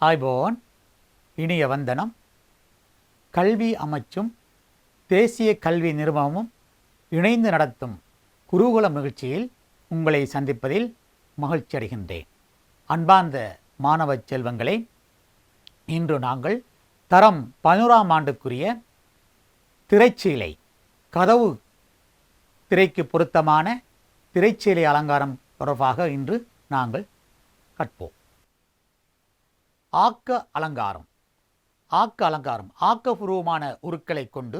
ஆய்போன் இனிய வந்தனம். கல்வி அமைச்சும் தேசிய கல்வி நிறுவனமும் இணைந்து நடத்தும் குருகுலம் நிகழ்ச்சியில் உங்களை சந்திப்பதில் மகிழ்ச்சி அடைகின்றேன். அன்பார்ந்த மாணவ செல்வங்களே, இன்று நாங்கள் தரம் 11ஆம் ஆண்டுக்குரிய திரைச்சீலை கதவு திரைக்கு பொருத்தமான திரைச்சீலை அலங்காரம் தொடர்பாக இன்று நாங்கள் கற்போம். ஆக்க அலங்காரம். ஆக்கப்பூர்வமான உருக்களை கொண்டு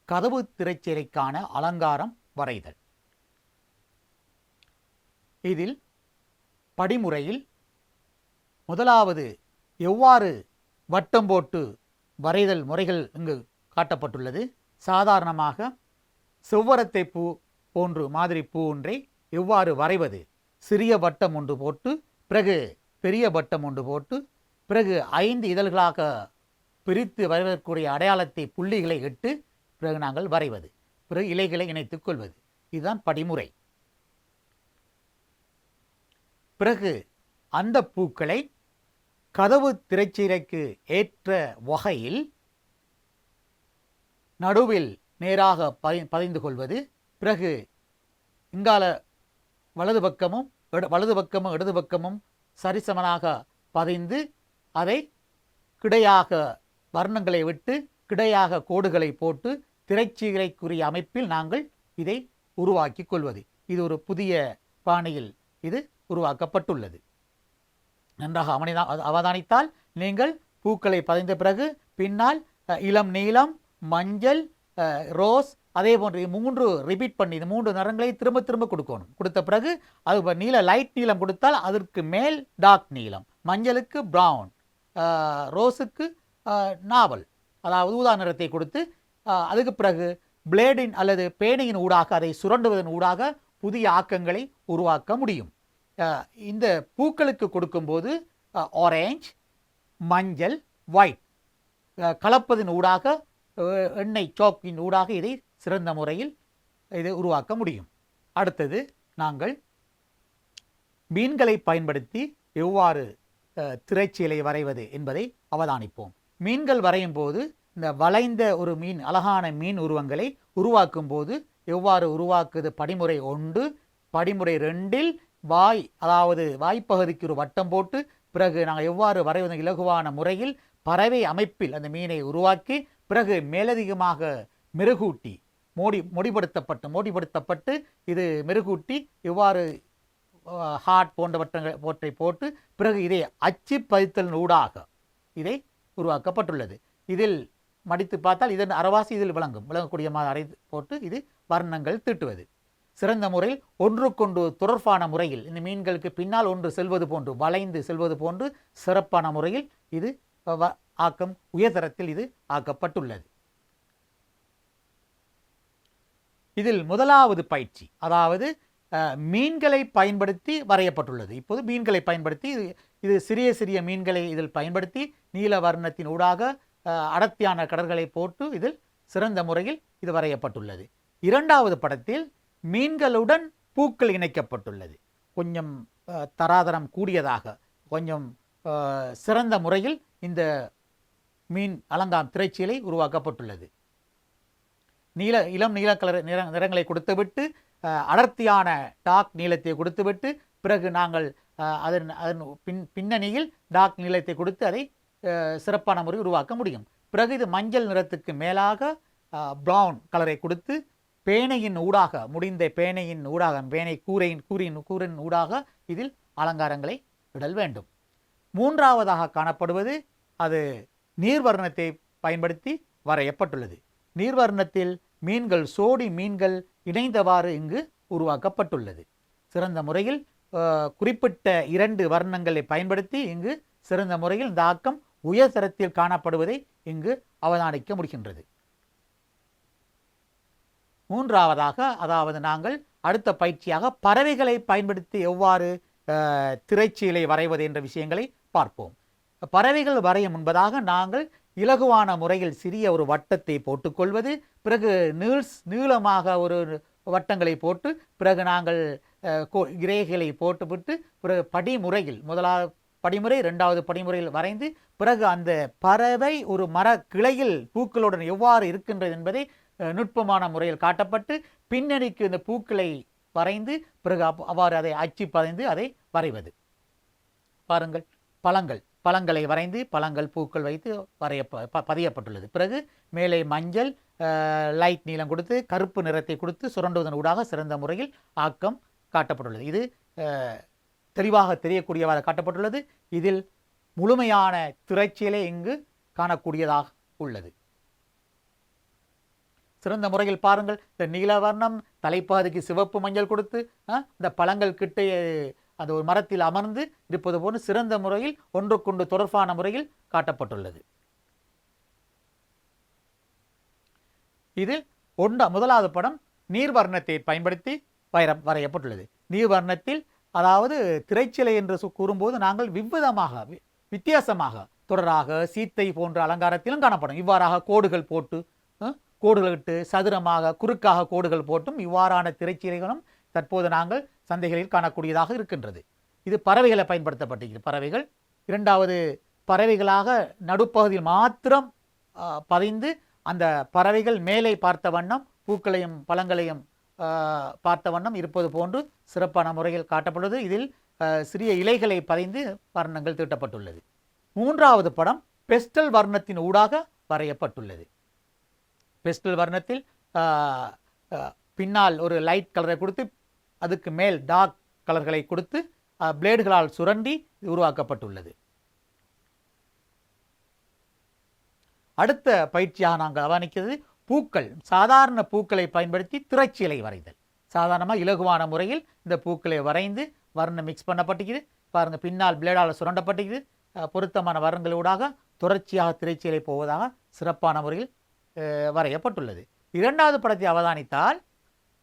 கதவு திரைச்சீலைக்கான அலங்காரம் வரைதல். இதில் படிமுறையில் முதலாவது எவ்வாறு வட்டம் போட்டு வரைதல் முறைகள் இங்கு காட்டப்பட்டுள்ளது. சாதாரணமாக செவ்வரத்தை பூ போன்று மாதிரி பூ ஒன்றை எவ்வாறு வரைவது, சிறிய வட்டம் ஒன்று போட்டு பிறகு பெரிய வட்டம் ஒன்று போட்டு பிறகு 5 இதழ்களாக பிரித்து வரைவதற்குரிய அடையாளத்தை புள்ளிகளை இட்டு பிறகு நாங்கள் வரைவது, பிறகு இலைகளை இணைத்துக் கொள்வது. இதுதான் படிமுறை. பிறகு அந்த பூக்களை கதவு திரைச்சீலைக்கு ஏற்ற வகையில் நடுவில் நேராக பதிந்து கொள்வது. பிறகு இங்கால வலது பக்கமும் இடது பக்கமும் சரிசமனாக பதிந்து அதை கிடையாக வர்ணங்களை விட்டு கிடையாக கோடுகளை போட்டு திரைச்சீலைக்குரிய அமைப்பில் நாங்கள் இதை உருவாக்கி கொள்வது. இது ஒரு புதிய பாணியில் இது உருவாக்கப்பட்டுள்ளது. நன்றாக அவதானித்தால் நீங்கள் பூக்களை பதிந்த பிறகு பின்னால் இளம் நீலம், மஞ்சள், ரோஸ், அதே போன்று 3 ரிப்பீட் பண்ணி இந்த 3 நிறங்களை திரும்ப திரும்ப கொடுக்கணும். கொடுத்த பிறகு அது லைட் நீலம் கொடுத்தால் அதற்கு மேல் டார்க் நீலம், மஞ்சளுக்கு ப்ரௌன், ரோஸுக்கு நாவல் அதாவது ஊதா நிறத்தை கொடுத்து அதுக்கு பிறகு பிளேடின் அல்லது பேனையின் ஊடாக அதை சுரண்டுவதன் ஊடாக புதிய ஆக்கங்களை உருவாக்க முடியும். இந்த பூக்களுக்கு கொடுக்கும்போது ஆரஞ்சு, மஞ்சள், ஒயிட் கலப்பதன் ஊடாக எண்ணெய் சோக்கின் ஊடாக இதை சிறந்த முறையில் இதை உருவாக்க முடியும். அடுத்தது நாங்கள் மீன்களை பயன்படுத்தி எவ்வாறு திரைச்சீலை வரைவது என்பதை அவதானிப்போம். மீன்கள் வரையும் போது இந்த வளைந்த ஒரு மீன், அழகான மீன் உருவங்களை உருவாக்கும் போது எவ்வாறு உருவாக்குது? படிமுறை 1, படிமுறை 2இல் வாய், அதாவது வாய்ப்பகுதிக்கு ஒரு வட்டம் போட்டு பிறகு நாங்கள் எவ்வாறு வரைவது இலகுவான முறையில் பறவை அமைப்பில் அந்த மீனை உருவாக்கி பிறகு மேலதிகமாக மெருகூட்டி மொடிப்படுத்தப்பட்டு இது மெருகூட்டி எவ்வாறு ஹார்ட் போன்றவற்றை போட்டு பிறகு இதை அச்சு பதித்தல் ஊடாக இதை உருவாக்கப்பட்டுள்ளது. இதில் மடித்து பார்த்தால் இதன் அரைவாசி இதில் விளங்கக்கூடிய மாதிரி அரை போட்டு இது வர்ணங்கள் தீட்டுவது. சிறந்த முறையில் ஒன்றுக்கொன்று தொடர்பான முறையில் இந்த மீன்களுக்கு பின்னால் ஒன்று செல்வது போன்று வளைந்து செல்வது போன்று சிறப்பான முறையில் இது ஆக்கம் உயர்தரத்தில் இது ஆக்கப்பட்டுள்ளது. இதில் முதலாவது பயிற்சி அதாவது மீன்களை பயன்படுத்தி வரையப்பட்டுள்ளது. இப்போது மீன்களை பயன்படுத்தி இது சிறிய மீன்களை இதில் பயன்படுத்தி நீல வர்ணத்தின் ஊடாக அடர்த்தியான கடல்களை போட்டு இதில் சிறந்த முறையில் இது வரையப்பட்டுள்ளது. இரண்டாவது படத்தில் மீன்களுடன் பூக்கள் இணைக்கப்பட்டுள்ளது. கொஞ்சம் தராதரம் கூடியதாக கொஞ்சம் சிறந்த முறையில் இந்த மீன் அலங்காரம் திரைச்சீலை உருவாக்கப்பட்டுள்ளது. இளம் நீல கலர் நிறங்களை கொடுத்துவிட்டு அடர்த்தியான டார்க் நீளத்தை கொடுத்துவிட்டு பிறகு நாங்கள் அதன் பின்னணியில் டார்க் நீளத்தை கொடுத்து அதை சிறப்பான முறை உருவாக்க முடியும். பிறகு இது மஞ்சள் நிறத்துக்கு மேலாக ப்ரௌன் கலரை கொடுத்து பேனையின் ஊடாக பேனை கூரின் ஊடாக இதில் அலங்காரங்களை இடல் வேண்டும். மூன்றாவதாக காணப்படுவது அது நீர்வர்ணத்தை பயன்படுத்தி வரையப்பட்டுள்ளது. நீர்வர்ணத்தில் மீன்கள், சோடி மீன்கள் இணைந்தவாறு இங்கு உருவாக்கப்பட்டுள்ளது. சிறந்த முறையில் குறிப்பிட்ட 2 வர்ணங்களை பயன்படுத்தி இங்கு சிறந்த முறையில் இந்த ஆக்கம் உயர்தரத்தில் காணப்படுவதை இங்கு அவதானிக்க முடிகின்றது. மூன்றாவதாக அதாவது நாங்கள் அடுத்த பயிற்சியாக பறவைகளை பயன்படுத்தி எவ்வாறு திரைச்சீலை வரைவது என்ற விஷயங்களை பார்ப்போம். பறவைகள் வரைய முன்பதாக நாங்கள் இலகுவான முறையில் சிறிய ஒரு வட்டத்தை போட்டுக்கொள்வது, பிறகு நீளமாக ஒரு வட்டங்களை போட்டு பிறகு நாங்கள் கிரேகளை போட்டுவிட்டு பிறகு படிமுறையில் முதலாவது படிமுறை, 2வது படிமுறையில் வரைந்து பிறகு அந்த பறவை ஒரு மர கிளையில் பூக்களுடன் எவ்வாறு இருக்கின்றது என்பதை நுட்பமான முறையில் காட்டப்பட்டு பின்னணிக்கு இந்த பூக்களை வரைந்து பிறகு அவ்வாறு அதை அச்சு பதிந்து அதை வரைவது. பாருங்கள், பழங்களை வரைந்து பழங்கள் பூக்கள் வைத்து பதியப்பட்டுள்ளது. பிறகு மேலே மஞ்சள் லைட் நீளம் கொடுத்து கருப்பு நிறத்தை கொடுத்து சுரண்டுவதன் ஊடாக சிறந்த முறையில் ஆக்கம் காட்டப்பட்டுள்ளது. இது தெளிவாக தெரியக்கூடியவாறு காட்டப்பட்டுள்ளது. இதில் முழுமையான திரைச்சீலை இங்கு காணக்கூடியதாக உள்ளது. சிறந்த முறையில் பாருங்கள், இந்த நீலவர்ணம் தலைப்பாதைக்கு சிவப்பு மஞ்சள் கொடுத்து இந்த பழங்கள் கிட்டே அந்த ஒரு மரத்தில் அமர்ந்து இருப்பது போன்று சிறந்த முறையில் ஒன்றுக்கொண்டு தொடர்பான முறையில் காட்டப்பட்டுள்ளது. இது முதலாவது படம் நீர்வர்ணத்தை பயன்படுத்தி வரையப்பட்டுள்ளது. நீர்வர்ணத்தில் அதாவது திரைச்சிலை என்று கூறும்போது நாங்கள் வித்தியாசமாக தொடராக சீத்தை போன்ற அலங்காரத்திலும் காணப்படும். இவ்வாறாக கோடுகள் போட்டு கோடுகளிட்டு சதுரமாக குறுக்காக கோடுகள் போட்டும் இவ்வாறான திரைச்சீலைகளும் தற்போது நாங்கள் சந்தைகளில் காணக்கூடியதாக இருக்கின்றது. இது பறவைகளை பயன்படுத்தப்பட்டிருக்கிறது. பறவைகள் 2வது பறவைகளாக நடுப்பகுதியில் மாத்திரம் பதிந்து அந்த பறவைகள் மேலே பார்த்த வண்ணம் பூக்களையும் பழங்களையும் பார்த்த வண்ணம் இருப்பது போன்று சிறப்பான முறையில் காட்டப்பட்டுள்ளது. இதில் சிறிய இலைகளை பதிந்து வர்ணங்கள் தீட்டப்பட்டுள்ளது. 3வது படம் பெஸ்டல் வர்ணத்தின் ஊடாக வரையப்பட்டுள்ளது. பெஸ்டல் வர்ணத்தில் பின்னால் ஒரு லைட் கலரை கொடுத்து அதுக்கு மேல் டார்க் கலர்களை கொடுத்து பிளேடுகளால் சுரண்டி உருவாக்கப்பட்டுள்ளது. அடுத்த பயிற்சியாக நாங்கள் கவனிக்கிறது பூக்கள், சாதாரண பூக்களை பயன்படுத்தி திரைச்சீலை வரைதல். சாதாரணமாக இலகுவான முறையில் இந்த பூக்களை வரைந்து வர்ணம் மிக்ஸ் பண்ணப்பட்டிருக்குது. பாருங்கள், பின்னால் பிளேடால் சுரண்டப்பட்டிருக்குது. பொருத்தமான வர்ணங்களூடாக தொடர்ச்சியாக திரைச்சீலை போவதாக சிறப்பான முறையில் வரையப்பட்டுள்ளது. 2வது படத்தை அவதானித்தால்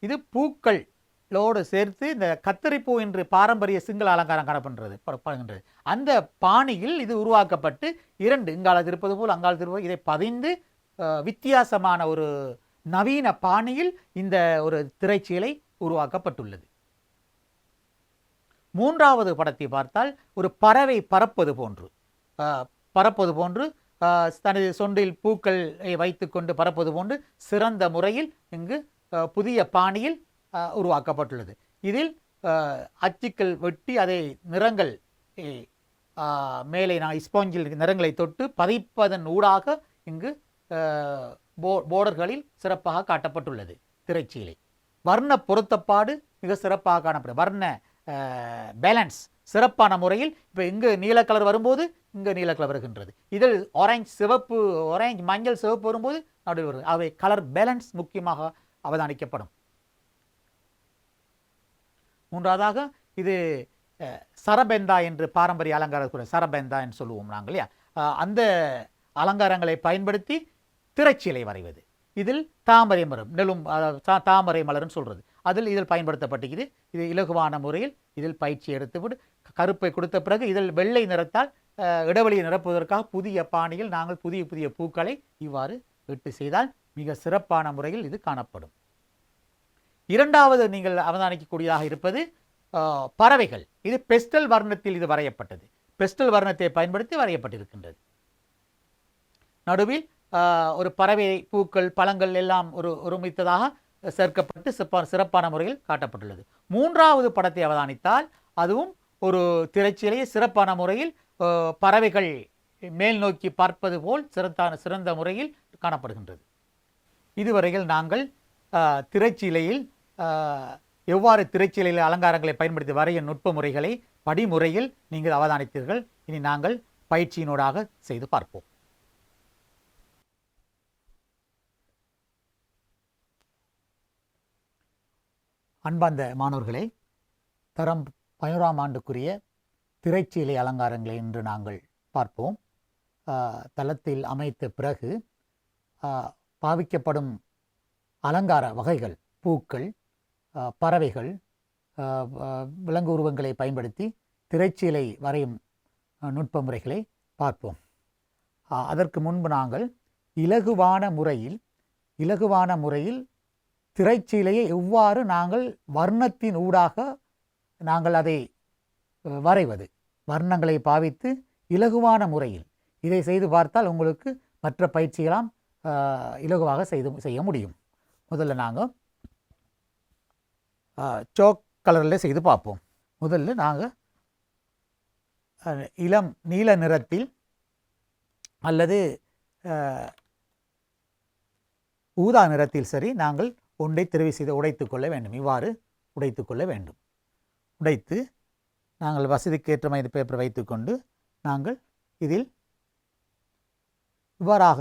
இது பூக்களோடு சேர்த்து இந்த கத்தரிப்பூ என்று பாரம்பரிய சிங்கள அலங்காரம் காணப்படுகின்றது. அந்த பாணியில் இது உருவாக்கப்பட்டு 2 இங்காலத்தில் இருப்பது போல் அங்காலத்தில் இருப்பது இதை பதிந்து வித்தியாசமான ஒரு நவீன பாணியில் இந்த ஒரு திரைச்சீலை உருவாக்கப்பட்டுள்ளது. 3வது படத்தை பார்த்தால் ஒரு பறவை பறப்பது போன்று தனது சொண்டில் பூக்களை வைத்துக்கொண்டு பறப்பது போன்று சிறந்த முறையில் இங்கு புதிய பாணியில் உருவாக்கப்பட்டுள்ளது. இதில் அச்சுக்கள் வெட்டி அதை நிறங்கள் மேலே ஸ்பாஞ்சில் நிறங்களை தொட்டு பதிப்பதன் ஊடாக இங்கு போர்டர்களில் சிறப்பாக காட்டப்பட்டுள்ளது. திரைச்சீலை வர்ண பொருத்தப்பாடு மிக சிறப்பாக காணப்படும். வர்ண பேலன்ஸ் சிறப்பான முறையில் இப்போ இங்கு நீல கலர் வரும்போது இங்கு நீல கலர் வருகின்றது. இதில் ஆரஞ்சு மஞ்சள் சிவப்பு வரும்போது நடுவில் வருகிறது. அவை கலர் பேலன்ஸ் முக்கியமாக அவதானிக்கப்படும். 3வதாக இது சரபெந்தா என்று பாரம்பரிய அலங்கார சரபெந்தா என்று சொல்லுவோம் நாங்கள் இல்லையா, அந்த அலங்காரங்களை பயன்படுத்தி திரைச்சீலை வரைவது. இதில் தாமரை மரம் நெலும் தாமரை மலர்னு சொல்கிறது இதில் பயன்படுத்தப்பட்டிருக்குது. இது இலகுவான முறையில் இதில் பயிற்சி எடுத்துவிட்டு கருப்பை கொடுத்த பிறகு இதில் வெள்ளை நிறத்தால் இடைவெளியை நிரப்புவதற்காக புதிய பாணியில் நாங்கள் புதிய புதிய பூக்களை இவ்வாறு வெட்டு செய்தால் மிக சிறப்பான முறையில் இது காணப்படும். 2வது நீங்கள் அவதானிக்கக்கூடியதாக இருப்பது பறவைகள். இது பெஸ்டல் வர்ணத்தில் இது வரையப்பட்டது. பெஸ்டல் வர்ணத்தை பயன்படுத்தி வரையப்பட்டிருக்கின்றது. நடுவில் ஒரு பறவை பூக்கள் பழங்கள் எல்லாம் ஒருமித்ததாக சேர்க்கப்பட்டு சிறப்பான முறையில் காட்டப்பட்டுள்ளது. 3வது படத்தை அவதானித்தால் அதுவும் ஒரு திரைச்சீலையை சிறப்பான முறையில் பறவைகள் மேல் நோக்கி பார்ப்பது போல் சிறந்த முறையில் காணப்படுகின்றது. இதுவரையில் நாங்கள் திரைச்சீலையில் எவ்வாறு திரைச்சீலையில் அலங்காரங்களை பயன்படுத்தி வரைய நுட்ப முறைகளை படிமுறையில் நீங்கள் அவதானித்தீர்கள். இனி நாங்கள் பயிற்சியினூடாக செய்து பார்ப்போம். அன்பார்ந்த மாணவர்களே, தரம் 11ஆம் ஆண்டுக்குரிய திரைச்சீலை அலங்காரங்களை இன்று நாங்கள் பார்ப்போம். தளத்தில் அமைத்த பிறகு பாவிக்கப்படும் அலங்கார வகைகள், பூக்கள், பறவைகள், விலங்கு உருவங்களை பயன்படுத்தி திரைச்சீலை வரையும் நுட்ப முறைகளை பார்ப்போம். அதற்கு முன்பு நாங்கள் இலகுவான முறையில் திரைச்சீலையை எவ்வாறு நாங்கள் வர்ணத்தின் ஊடாக நாங்கள் அதை வரைவது, வர்ணங்களை பாவித்து இலகுவான முறையில் இதை செய்து பார்த்தால் உங்களுக்கு மற்ற பயிற்சிகளாம் இலகுவாக செய்ய முடியும். முதல்ல நாங்கள் சோக் கலரில் செய்து பார்ப்போம். முதல்ல நாங்கள் இளம் நீல நிறத்தில் அல்லது ஊதா நிறத்தில் சரி நாங்கள் ஒன்றை தெரிவு செய்து உடைத்து கொள்ள வேண்டும். இவ்வாறு உடைத்து கொள்ள வேண்டும். உடைத்து நாங்கள் வசதிக்கேற்ற மாதிரி பேப்பர் வைத்துக்கொண்டு நாங்கள் இதில் இவ்வாறாக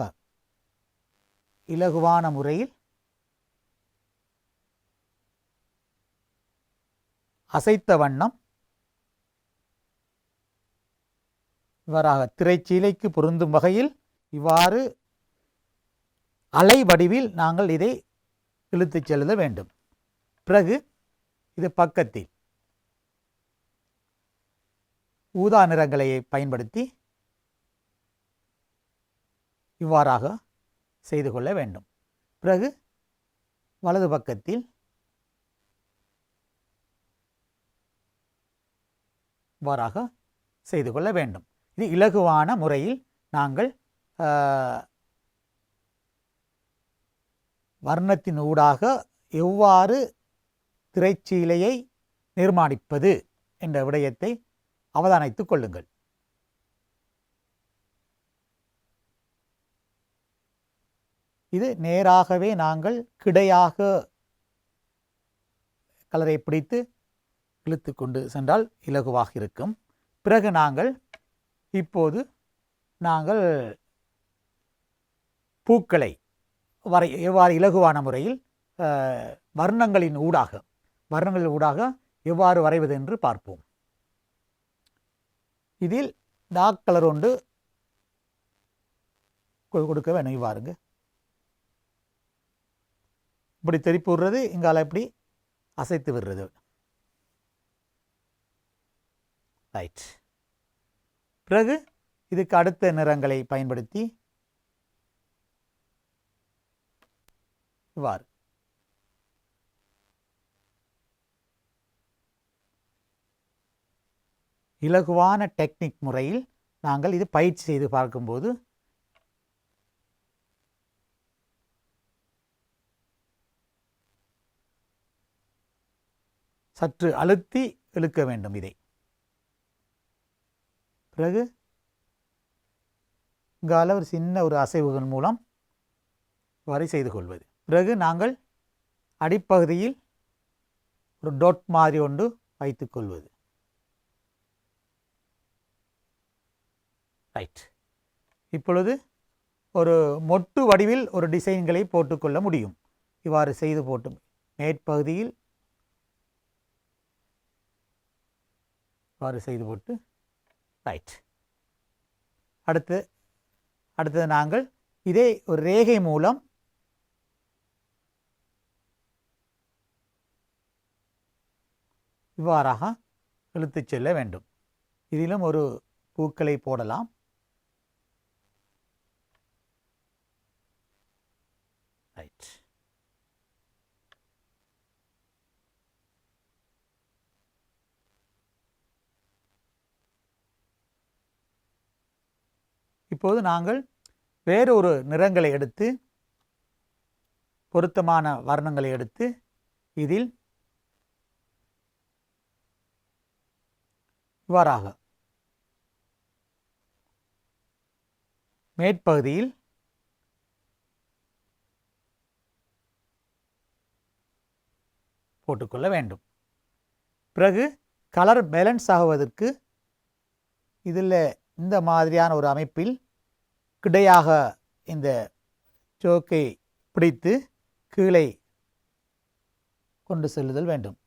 இலகுவான முறையில் அசைத்த வண்ணம் இவ்வாறாக திரைச்சீலைக்கு பொருந்தும் வகையில் இவ்வாறு அலை வடிவில் நாங்கள் இதை இழுத்துச் செல்ல வேண்டும். பிறகு இது பக்கத்தில் ஊதா நிறங்களை பயன்படுத்தி இவ்வாறாக செய்து கொள்ள வேண்டும். பிறகு வலது பக்கத்தில் இவ்வாறாக செய்து கொள்ள வேண்டும். இது இலகுவான முறையில் நாங்கள் வர்ணத்தின் ஊடாக எவ்வாறு திரைச்சீலையை நிர்மாணிப்பது என்ற விடயத்தை அவதானித்துக் கொள்ளுங்கள். இது நேராகவே நாங்கள் கிடையாக கலரை பிடித்து இழுத்து கொண்டு சென்றால் இலகுவாக இருக்கும். பிறகு நாங்கள் இப்போது பூக்களை எவ்வாறு இலகுவான முறையில் வர்ணங்களின் ஊடாக எவ்வாறு வரைவது என்று பார்ப்போம். இதில் டார்க் கலர் ஒன்று கொடுக்க வேணும். இவ்வாறுங்க இப்படி திருப்பி விடுறது, இங்கால இப்படி அசைத்து விடுறது. ரைட். பிறகு இதுக்கு அடுத்த நிறங்களை பயன்படுத்தி இவ்வாறு இலகுவான டெக்னிக் முறையில் நாங்கள் இது பயிற்சி செய்து பார்க்கும்போது சற்று அழுத்தி இழுக்க வேண்டும் இதை. பிறகு இங்கால ஒரு சின்ன ஒரு அசைவுகள் மூலம் வரை செய்து கொள்வது. பிறகு நாங்கள் அடிப்பகுதியில் ஒரு டொட் மாதிரி ஒன்று வைத்துக் கொள்வது. ரைட். இப்பொழுது ஒரு மொட்டு வடிவில் ஒரு டிசைன்களை போட்டுக்கொள்ள முடியும். இவ்வாறு செய்து போட்டு மேற்பகுதியில் இவ்வாறு செய்து போட்டு ரைட். அடுத்தது நாங்கள் இதை ஒரு ரேகை மூலம் இவ்வாறாக இழுத்துச் செல்ல வேண்டும். இதிலும் ஒரு பூக்களை போடலாம். ரைட். இப்போது நாங்கள் வேறொரு நிறங்களை எடுத்து பொருத்தமான வர்ணங்களை எடுத்து இதில் இவ்வாறாக மேற்பகுதியில் போட்டுக்கொள்ள வேண்டும். பிறகு கலர் பேலன்ஸ் ஆகுவதற்கு இதில் இந்த மாதிரியான ஒரு அமைப்பில் கிடையாக இந்த சோக்கை பிடித்து கீழே கொண்டு செல்லுதல் வேண்டும்.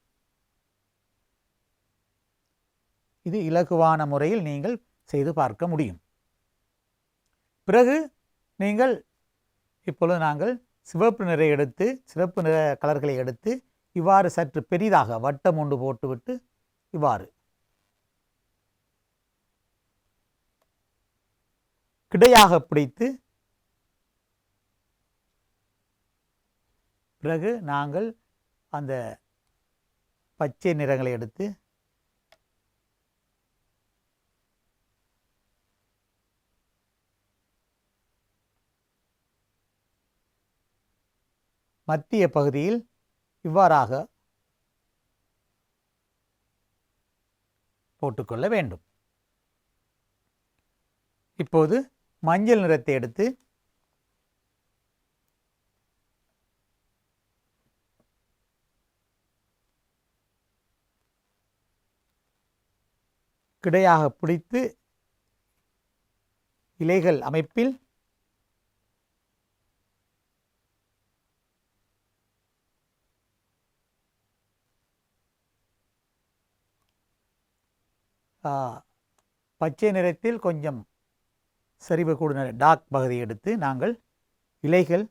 இது இலகுவான முறையில் நீங்கள் செய்து பார்க்க முடியும். பிறகு நீங்கள் இப்பொழுது நாங்கள் சிவப்பு நிற கலர்களை எடுத்து இவ்வாறு சற்று பெரிதாக வட்டம் ஒன்று போட்டுவிட்டு இவ்வாறு கிடையாக பிடித்து பிறகு நாங்கள் அந்த பச்சை நிறங்களை எடுத்து மத்திய பகுதியில் இவ்வாறாக போட்டுக்கொள்ள வேண்டும். இப்போது மஞ்சள் நிறத்தை எடுத்து கிடையாக பிடித்து இலைகள் அமைப்பில் பச்சை நிறத்தில் கொஞ்சம் சரிவு கூடின டார்க் பகுதியை எடுத்து நாங்கள் இலைகள்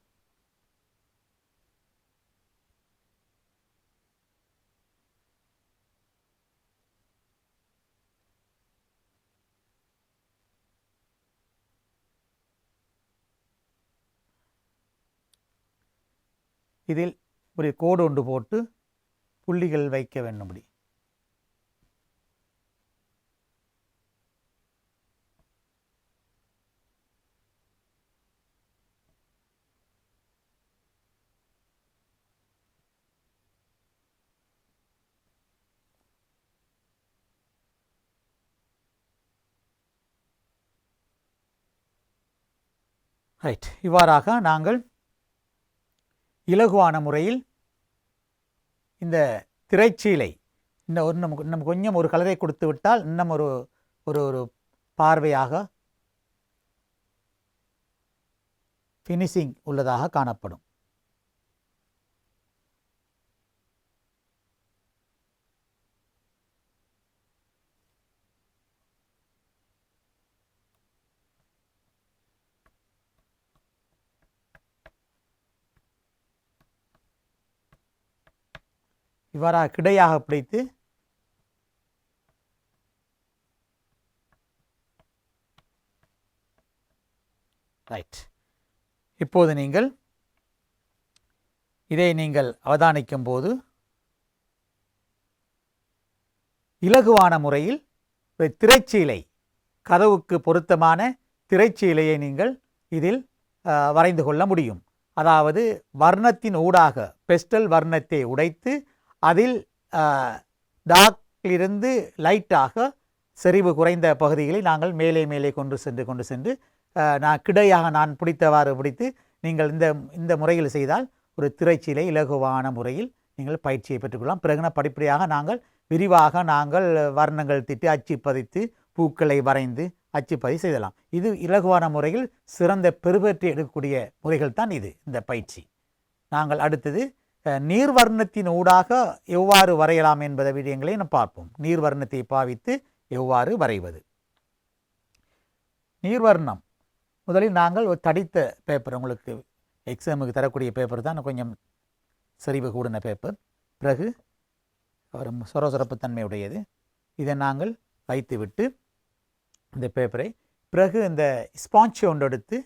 இதில் ஒரு கோடு ஒன்று போட்டு புள்ளிகள் வைக்க வேண்டும்படி ரைட். இவ்வாறாக நாங்கள் இலகுவான முறையில் இந்த திரைச்சீலை இன்னும் கொஞ்சம் ஒரு கலரை கொடுத்து விட்டால் இன்னும் ஒரு ஒரு ஒரு பார்வையாக ஃபினிஷிங் உள்ளதாக காணப்படும். இவ்வாறாக கிடையாக பிடித்து ரைட். இப்போது நீங்கள் இதை அவதானிக்கும் போது இலகுவான முறையில் திரைச்சீலை கதவுக்கு பொருத்தமான திரைச்சீலையை நீங்கள் இதில் வரைந்து கொள்ள முடியும். அதாவது வர்ணத்தின் ஊடாக பெஸ்டல் வர்ணத்தை உடைத்து அதில் டார்க்கிலிருந்து லைட்டாக செறிவு குறைந்த பகுதிகளை நாங்கள் மேலே மேலே கொண்டு சென்று கிடையாக நான் பிடித்தவாறு பிடித்து நீங்கள் இந்த முறையில் செய்தால் ஒரு திரைச்சீலை இலகுவான முறையில் நீங்கள் பயிற்சியை பெற்றுக்கொள்ளலாம். பிறகு படிப்படியாக நாங்கள் விரிவாக வர்ணங்கள் திட்டு அச்சு பதித்து பூக்களை வரைந்து அச்சுப்பதி செய்யலாம். இது இலகுவான முறையில் சிறந்த பெருவற்றி எடுக்கக்கூடிய முறைகள் தான் இந்த பயிற்சி. நாங்கள் அடுத்தது நீர்வர்ணத்தின் ஊடாக எவ்வாறு வரையலாம் என்பதை விடயங்களை நாம் பார்ப்போம். நீர்வர்ணத்தை பாவித்து எவ்வாறு வரைவது. நீர்வர்ணம் முதலில் நாங்கள் ஒரு தடித்த பேப்பர், உங்களுக்கு எக்ஸாமுக்கு தரக்கூடிய பேப்பர் தான் கொஞ்சம் செறிவு கூடின பேப்பர், பிறகு ஒரு சொரசொரப்புத்தன்மையுடையது. இதை நாங்கள் வைத்துவிட்டு இந்த பேப்பரை பிறகு இந்த ஸ்பாஞ்ச் ஒன்று எடுத்து,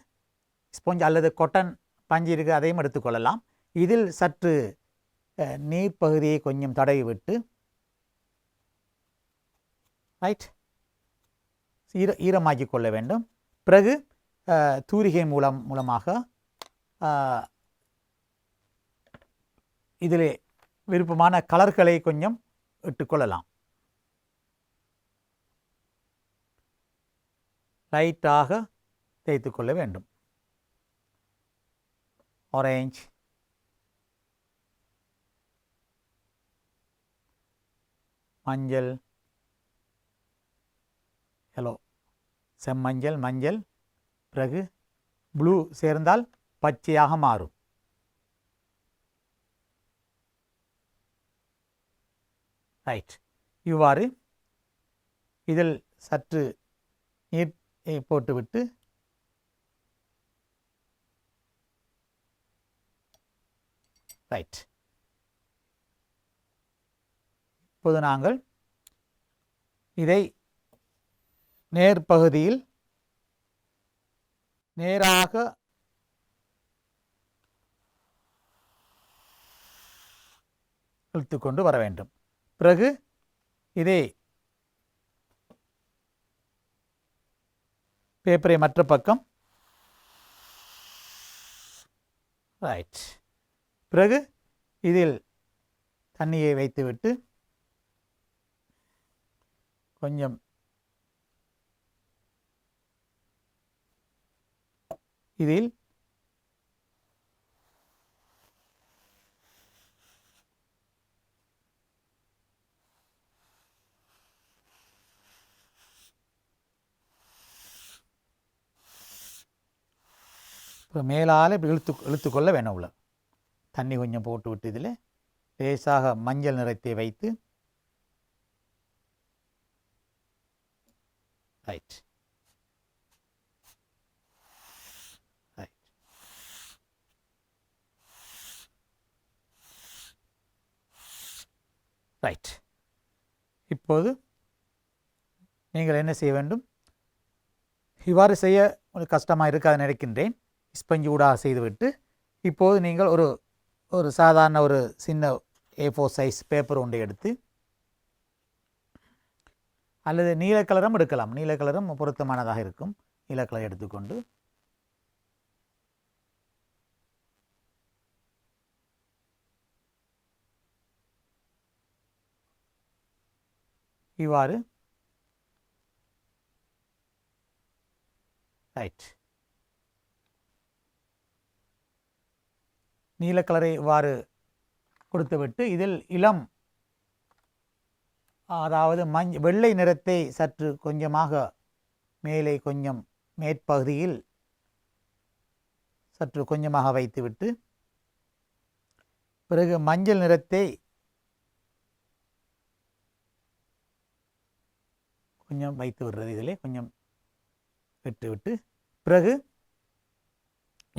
ஸ்பாஞ்ச் அல்லது கொட்டன் பஞ்சு இருக்குது அதையும் எடுத்துக்கொள்ளலாம். இதில் சற்று நீர் பகுதியை கொஞ்சம் தடவி விட்டு ரைட் ஈரமாக்கி கொள்ள வேண்டும். பிறகு தூரிகை மூலமாக இதில் விருப்பமான கலர்களை கொஞ்சம் இட்டுக்கொள்ளலாம். லைட்டாக தேய்த்து கொள்ள வேண்டும். ஆரஞ்சு, மஞ்சள், எல்லோ, செம்மஞ்சள், மஞ்சள், பிறகு ப்ளூ சேர்ந்தால் பச்சையாக மாறும். ரைட். இவ்வாறு இதில் சற்று நீர் போட்டுவிட்டு ரைட். இப்போது நாங்கள் இதை நேர்பகுதியில் நேராக இழுத்து கொண்டு வர வேண்டும். பிறகு இதை பேப்பரை மற்ற பக்கம் ரைட் பிறகு இதில் தண்ணியை வைத்துவிட்டு கொஞ்சம் இதில் மேலால் இழுத்துக்கொள்ள வேணும். உள்ள தண்ணி கொஞ்சம் போட்டு விட்டு இதில் லேசாக மஞ்சள் நிறத்தை வைத்து ரைட் ரைட் ரைட். இப்போது நீங்கள் என்ன செய்ய வேண்டும்? இவ்வாறு செய்ய உங்களுக்கு கஷ்டமாக இருக்காது நினைக்கின்றேன். ஸ்பஞ்ச் ஊடாக செய்துவிட்டு இப்போது நீங்கள் ஒரு சாதாரண ஒரு சின்ன A4 சைஸ் பேப்பர் ஒன்றை எடுத்து, அல்லது நீல கலரும் எடுக்கலாம், நீல கலரும் பொருத்தமானதாக இருக்கும். நீல கலர் எடுத்துக்கொண்டு இவ்வாறு ரைட் நீல கலரை இவ்வாறு கொடுத்துவிட்டு இதில் இளம், அதாவது வெள்ளை நிறத்தை சற்று கொஞ்சமாக மேலே கொஞ்சம் மேற்பகுதியில் சற்று கொஞ்சமாக வைத்துவிட்டு, பிறகு மஞ்சள் நிறத்தை கொஞ்சம் வைத்து விடுறது, இதிலே கொஞ்சம் விட்டுவிட்டு, பிறகு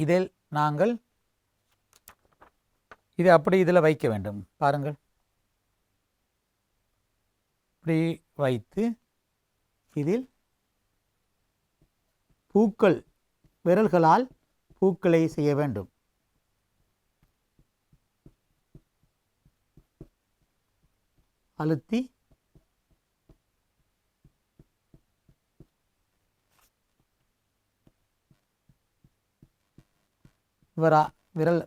இதில் நாங்கள் இதை அப்படி இதில் வைக்க வேண்டும். பாருங்கள், இப்படி வைத்து இதில் பூக்கள், விரல்களால் பூக்களை செய்ய வேண்டும். அழுத்தி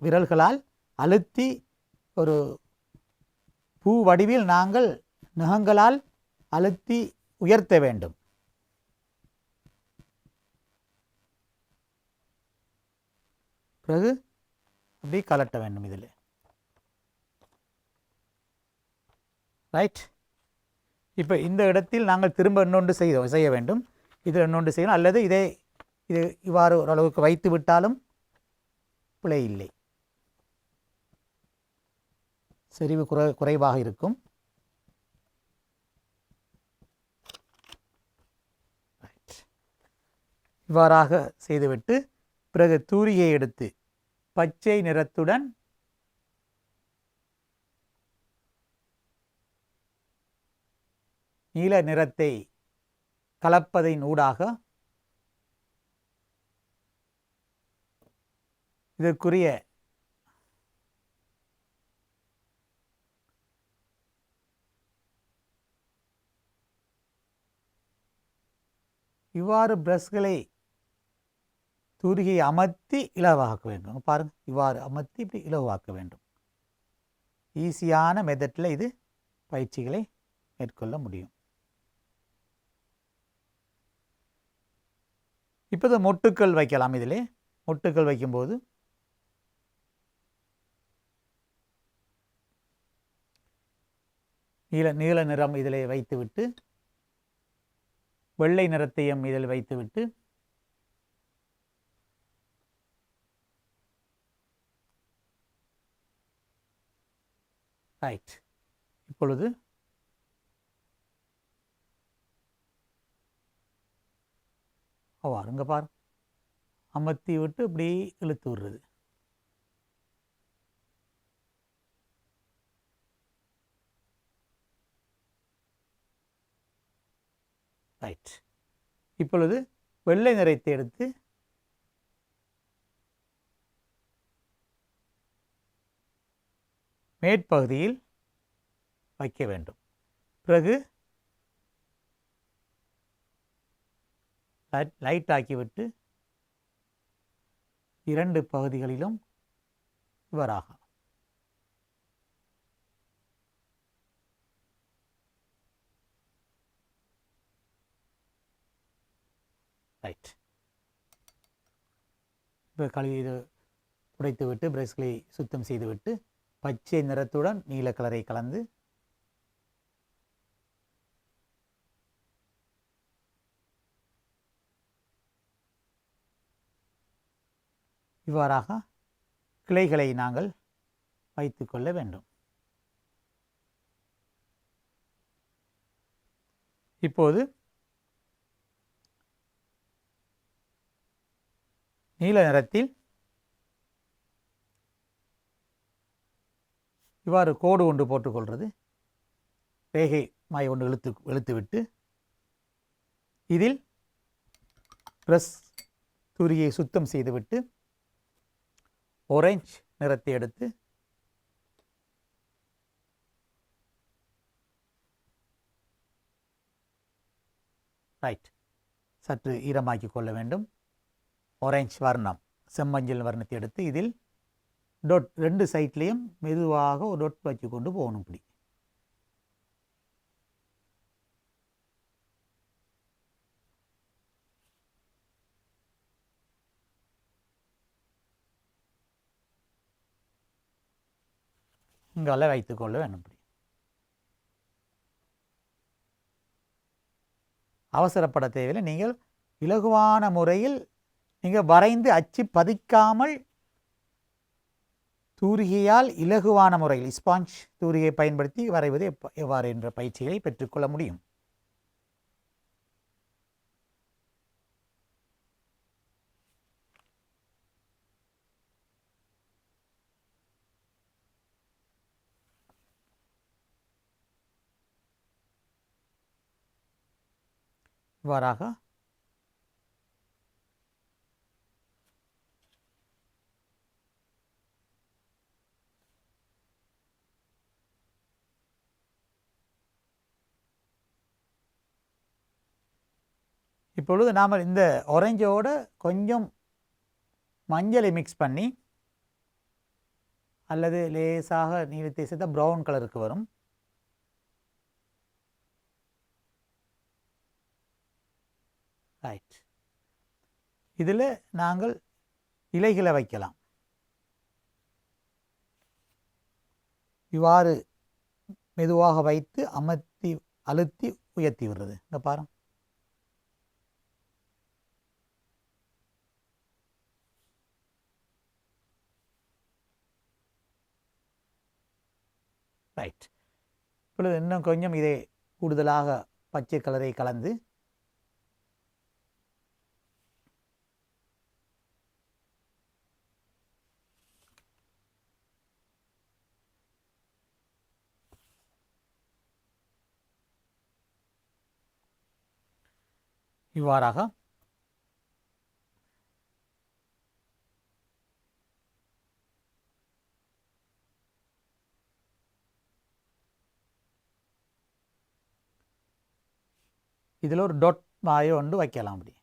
விரல்களால் அழுத்தி ஒரு பூ வடிவில் நாங்கள் நகங்களால் அழுத்தி உயர்த்த வேண்டும். பிறகு அப்படி கலட்ட வேண்டும் இதில். ரைட். இப்போ இந்த இடத்தில் நாங்கள் திரும்ப இன்னொன்று செய்ய வேண்டும். இதில் இன்னொன்று செய்யணும், அல்லது இது இவ்வாறு ஓரளவுக்கு வைத்து விட்டாலும் பிழை இல்லை. செறிவு குறைவாக இருக்கும். இவ்வாறாக செய்துவிட்டு பிறகு தூரிகை எடுத்து பச்சை நிறத்துடன் நீல நிறத்தை கலப்பதின் ஊடாக இதற்குரிய இவ்வாறு பிரஷ்களை தூரிகையை அமர்த்தி இலவாக்க வேண்டும். பாருங்கள், இவ்வாறு அமர்த்தி இப்படி இலவாக்க வேண்டும். ஈஸியான மெத்தடில் இது பயிற்சிகளை மேற்கொள்ள முடியும். இப்போது மொட்டுக்கள் வைக்கலாம். இதிலே மொட்டுக்கள் வைக்கும்போது நீல நிறம் இதில் வைத்துவிட்டு, வெள்ளை நிறத்தையும் இதில் வைத்துவிட்டு, ரைட். இப்பொழுது இங்கே பாரு, அமர்த்தி விட்டு இப்படி இழுத்து விடுறது. ரைட். இப்பொழுது வெள்ளை நிறத்தை எடுத்து மேற்பகுதியில் வைக்க வேண்டும். பிறகு லைட் ஆக்கிவிட்டு இரண்டு பகுதிகளிலும் இவ்வாறாக ரைட். இப்போ இது துடைத்து விட்டு பிரஷ்களை சுத்தம் செய்துவிட்டு பச்சை நிறத்துடன் நீல கலரை கலந்து இவ்வாறாக கிளைகளை நாங்கள் வைத்து கொள்ள வேண்டும். இப்போது நீல நிறத்தில் இவ்வாறு கோடு ஒன்று போட்டுக்கொள்வது, ரேகை மாய் ஒன்று இழுத்துவிட்டு இதில் பிரஷ் தூரியை சுத்தம் செய்துவிட்டு ஆரஞ்சு நிறத்தை எடுத்து ரைட் சற்று ஈரமாக்கி கொள்ள வேண்டும். ஆரஞ்சு வர்ணம் செம்மஞ்சள் வர்ணத்தை எடுத்து இதில் டொட் 2 சைட்லேயும் மெதுவாக ஒரு டொட் வச்சு கொண்டு போகணும். இப்படி இங்கால வைத்துக்கொள்ள வேண்டும். இப்படி அவசரப்பட தேவையில்லை. நீங்கள் இலகுவான முறையில் நீங்கள் வரைந்து அச்சு பதிக்காமல் தூரிகையால் இலகுவான முறையில் ஸ்பாஞ்ச் தூரிகை பயன்படுத்தி வரைவது எவ்வாறு என்ற பயிற்சிகளை பெற்றுக்கொள்ள முடியும். இவ்வாறாக இப்பொழுது நாம் இந்த ஆரஞ்சோட கொஞ்சம் மஞ்சளை மிக்ஸ் பண்ணி அல்லது லேசாக நீலத்தை சேர்த்த ப்ரௌன் கலருக்கு வரும். ரைட். இதில் நாங்கள் இலைகளை வைக்கலாம். இவ்வாறு மெதுவாக வைத்து அமர்த்தி அழுத்தி உயர்த்தி விடுறது. இங்கே பாருங்க. ரைட். இப்பொழுது இன்னும் கொஞ்சம் இதை கூடுதலாக பச்சை கலரை கலந்து இவ்வாறாக இதில் ஒரு டொட் மாய ஒன்று வைக்கலாம். அப்படி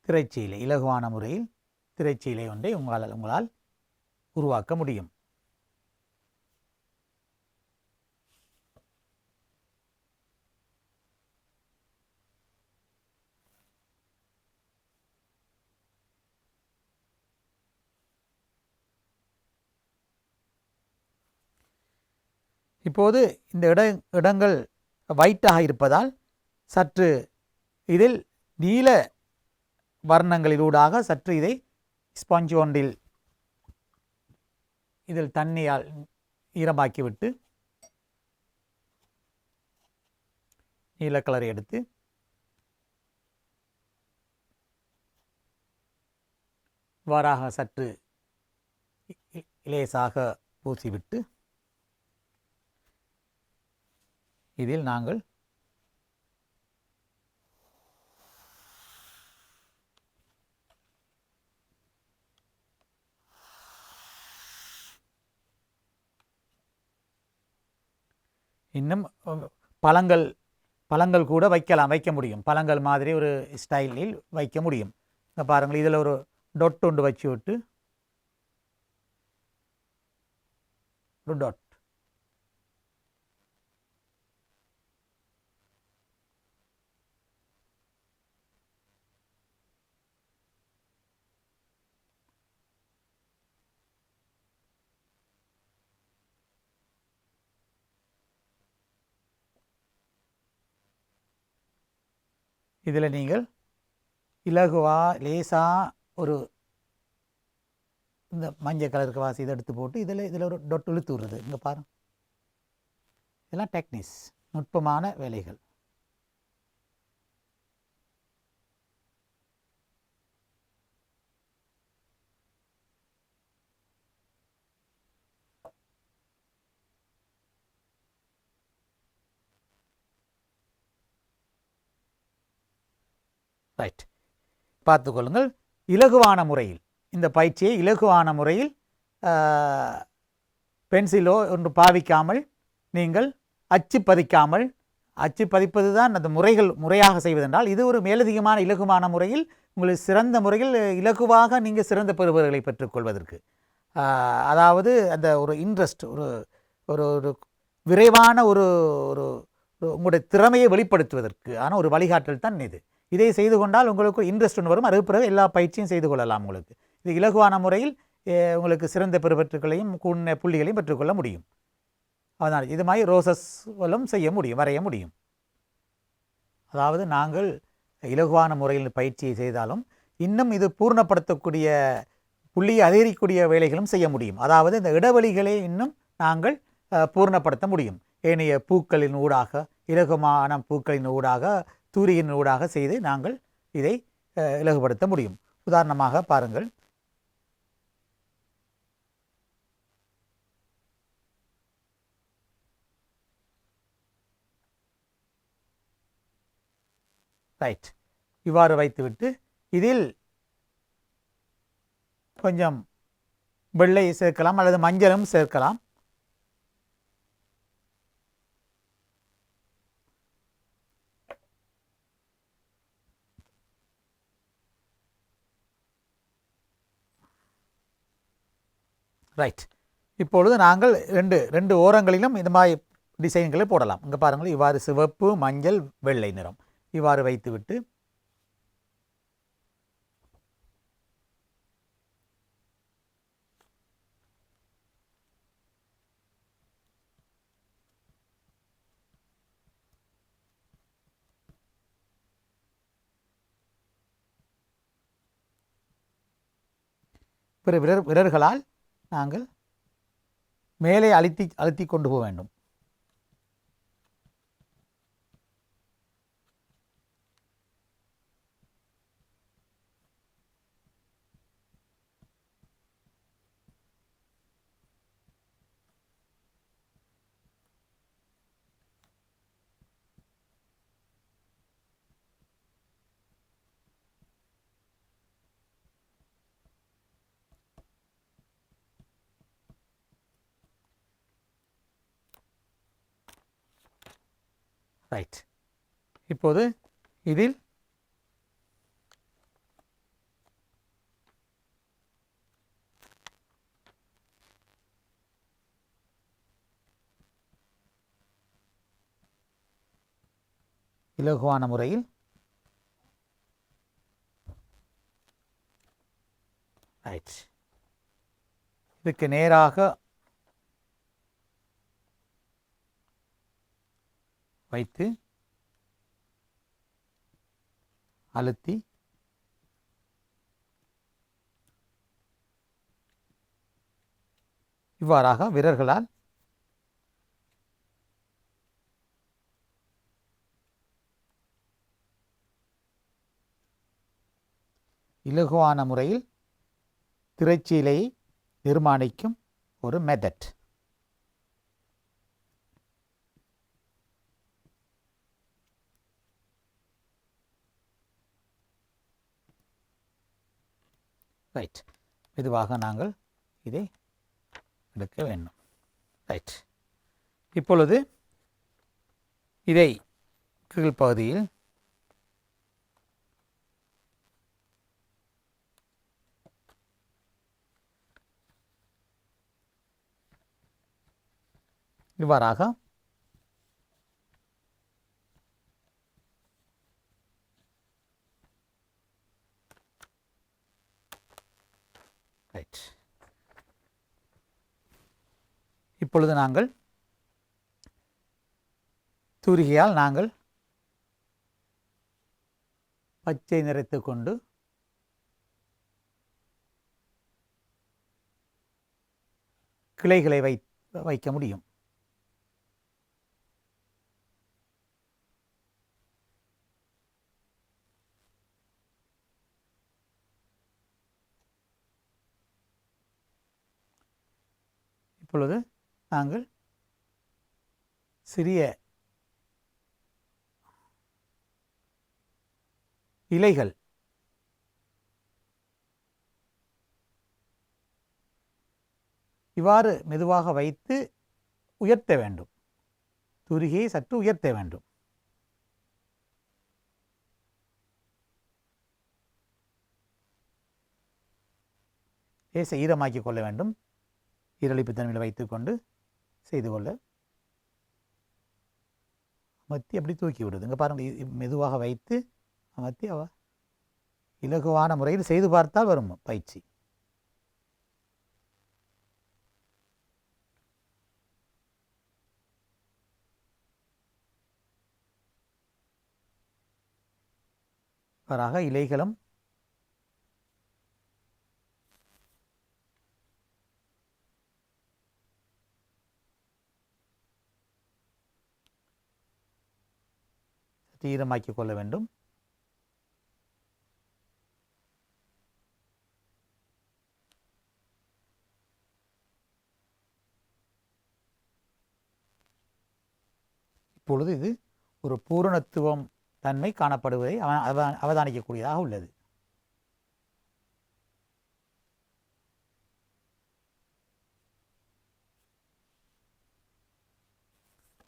திரைச்சீலை இலகுவான முறையில் திரைச்சீலை ஒன்றை உங்களால் உருவாக்க முடியும். இப்போது இந்த இடங்கள் வைட்டாக இருப்பதால் சற்று இதில் நீல வர்ணங்களிலூடாக சற்று இதை ஸ்பாஞ்ச் ஒன்றில் இதில் தண்ணியால் ஈரமாக்கிவிட்டு நீல கலரை எடுத்து இவ்வாறாக சற்று லேசாக பூசிவிட்டு இதில் நாங்கள் இன்னும் பழங்கள் கூட வைக்க முடியும். பழங்கள் மாதிரி ஒரு ஸ்டைலில் வைக்க முடியும். பாருங்கள், இதில் ஒரு டொட் ஒன்று வச்சு விட்டு ஒரு டாட். இதில் நீங்கள் இலகுவா லேசாக ஒரு இந்த மஞ்சள் கலருக்கு வாசி இதை எடுத்து போட்டு இதில் ஒரு டொட் இழுத்து விடுறது. இங்கே பாருங்கள், இதெல்லாம் டெக்னிக்ஸ், நுட்பமான வேலைகள். ரைட், பார்த்துக்கொள்ளுங்கள். இலகுவான முறையில் இந்த பயிற்சியை இலகுவான முறையில் பென்சிலோ ஒன்று பாவிக்காமல் நீங்கள் அச்சு பதிக்காமல், அச்சு பதிப்பது தான் அந்த முறையாக செய்வதென்றால் இது ஒரு மேலதிகமான இலகுவான முறையில் உங்களுக்கு சிறந்த முறையில் இலகுவாக நீங்கள் சிறந்த பெறுபவர்களை பெற்றுக்கொள்வதற்கு, அதாவது அந்த ஒரு இன்ட்ரெஸ்ட், ஒரு ஒரு ஒரு விரைவான ஒரு ஒரு உங்களுடைய திறமையை வெளிப்படுத்துவதற்கு ஆன ஒரு வழிகாட்டல் தான் இது. இதை செய்து கொண்டால் உங்களுக்கு இன்ட்ரெஸ்ட் ஒன்று வரும். அதுக்கு பிறகு எல்லா பயிற்சியும் செய்து கொள்ளலாம். உங்களுக்கு இது இலகுவான முறையில் உங்களுக்கு சிறந்த பெறுபற்றுகளையும் புள்ளிகளையும் பெற்றுக்கொள்ள முடியும். அதனால் இது மாதிரி ரோசஸ்களும் செய்ய முடியும், வரைய முடியும். அதாவது நாங்கள் இலகுவான முறையில் பயிற்சியை செய்தாலும் இன்னும் இது பூர்ணப்படுத்தக்கூடிய புள்ளியை அதிகரிக்கக்கூடிய வேலைகளும் செய்ய முடியும். அதாவது இந்த இடைவெளிகளை இன்னும் நாங்கள் பூர்ணப்படுத்த முடியும். ஏனைய பூக்களின் ஊடாக, இலகுவான பூக்களின் ஊடாக, தூரியின் ஊடாக செய்து நாங்கள் இதை இலகுபடுத்த முடியும். உதாரணமாக பாருங்கள், ரைட், இவ்வாறு வைத்துவிட்டு இதில் கொஞ்சம் வெள்ளை சேர்க்கலாம் அல்லது மஞ்சளும் சேர்க்கலாம். ரைட், இப்பொழுது நாங்கள் ரெண்டு ஓரங்களிலும் இந்த மாதிரி டிசைன்களை போடலாம். இங்கே பாருங்கள், இவ்வாறு சிவப்பு, மஞ்சள், வெள்ளை நிறம் இவ்வாறு வைத்துவிட்டு பிற விரல்களால் நாங்கள் மேலே அழுத்தி கொண்டு போக வேண்டும். ரைட், இப்போது இதில் இலகுவான முறையில் ரைட் இதுக்கு நேராக வைத்து அழுத்தி இவ்வாறாக விரல்களால் இலகுவான முறையில் திரைச்சீலையை நிர்மாணிக்கும் ஒரு மெத்தட். ரைட், மெதுவாக நாங்கள் இதை எடுக்க வேண்டும். ரைட், இப்பொழுது இதை கீழ்ப்பகுதியில் இவ்வாறாக ரைட். இப்பொழுது நாங்கள் தூரிகையால் நாங்கள் பச்சை நிறத்தை கொண்டு கிளைகளை வைக்க முடியும். இப்பொழுது நாங்கள் சிறிய இலைகள் இவ்வாறு மெதுவாக வைத்து உயர்த்த வேண்டும். தூரிகையை சற்று உயர்த்த வேண்டும். ஈரமாக்கிக் கொள்ள வேண்டும். ஈரலிப்பு தன்மையில் வைத்துக்கொண்டு செய்து கொள்ள அமர்த்தி அப்படி தூக்கி விடுது. இங்கே பாருங்கள், மெதுவாக வைத்து அமர்த்தி இலகுவான முறையில் செய்து பார்த்தால் வரும் பயிற்சி. வராக இலைகளும் ஈரமாக்கிக் கொள்ள வேண்டும். இப்பொழுது இது ஒரு பூரணத்துவம் தன்மை காணப்படுவதை அவதானிக்கக்கூடியதாக உள்ளது.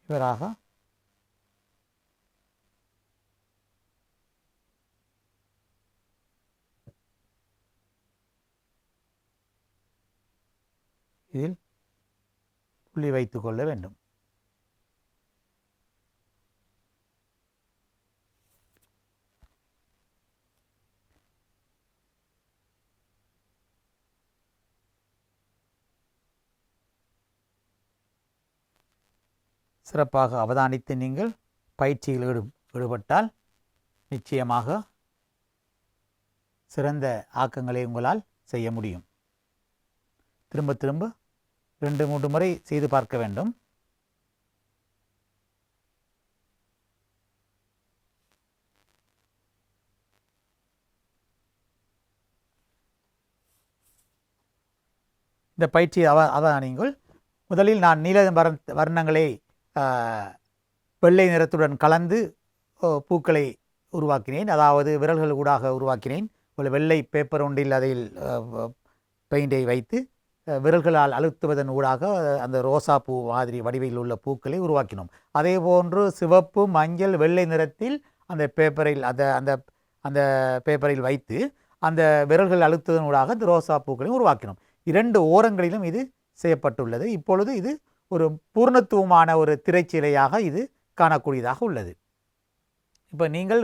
இவராக இதில் புள்ளி வைத்துக் கொள்ள வேண்டும். சிறப்பாக அவதானித்து நீங்கள் பயிற்சியில் ஈடுபட்டால் நிச்சயமாக சிறந்த ஆக்கங்களை உங்களால் செய்ய முடியும். திரும்ப திரும்ப 2-3 முறை செய்து பார்க்க வேண்டும். இந்த பயிற்சியை அவதானியுங்கள். முதலில் நான் நீல வர்ணங்களை வெள்ளை நிறத்துடன் கலந்து பூக்களை உருவாக்கினேன். அதாவது விரல்கள் ஊடாக உருவாக்கினேன். ஒரு வெள்ளை பேப்பர் ஒன்றில் அதில் பெயிண்டை வைத்து விரல்களால் அழுத்துவதன் ஊடாக அந்த ரோசா பூ மாதிரி வடிவில் உள்ள பூக்களை உருவாக்கினோம். அதே போன்று சிவப்பு, மஞ்சள், வெள்ளை நிறத்தில் அந்த பேப்பரில் அந்த பேப்பரில் வைத்து அந்த விரல்கள் அழுத்துவதன் ஊடாக அந்த ரோசா பூக்களையும் உருவாக்கினோம். 2 ஓரங்களிலும் இது செய்யப்பட்டுள்ளது. இப்பொழுது இது ஒரு பூர்ணத்துவமான ஒரு திரைச்சீலையாக இது காணக்கூடியதாக உள்ளது. இப்போ நீங்கள்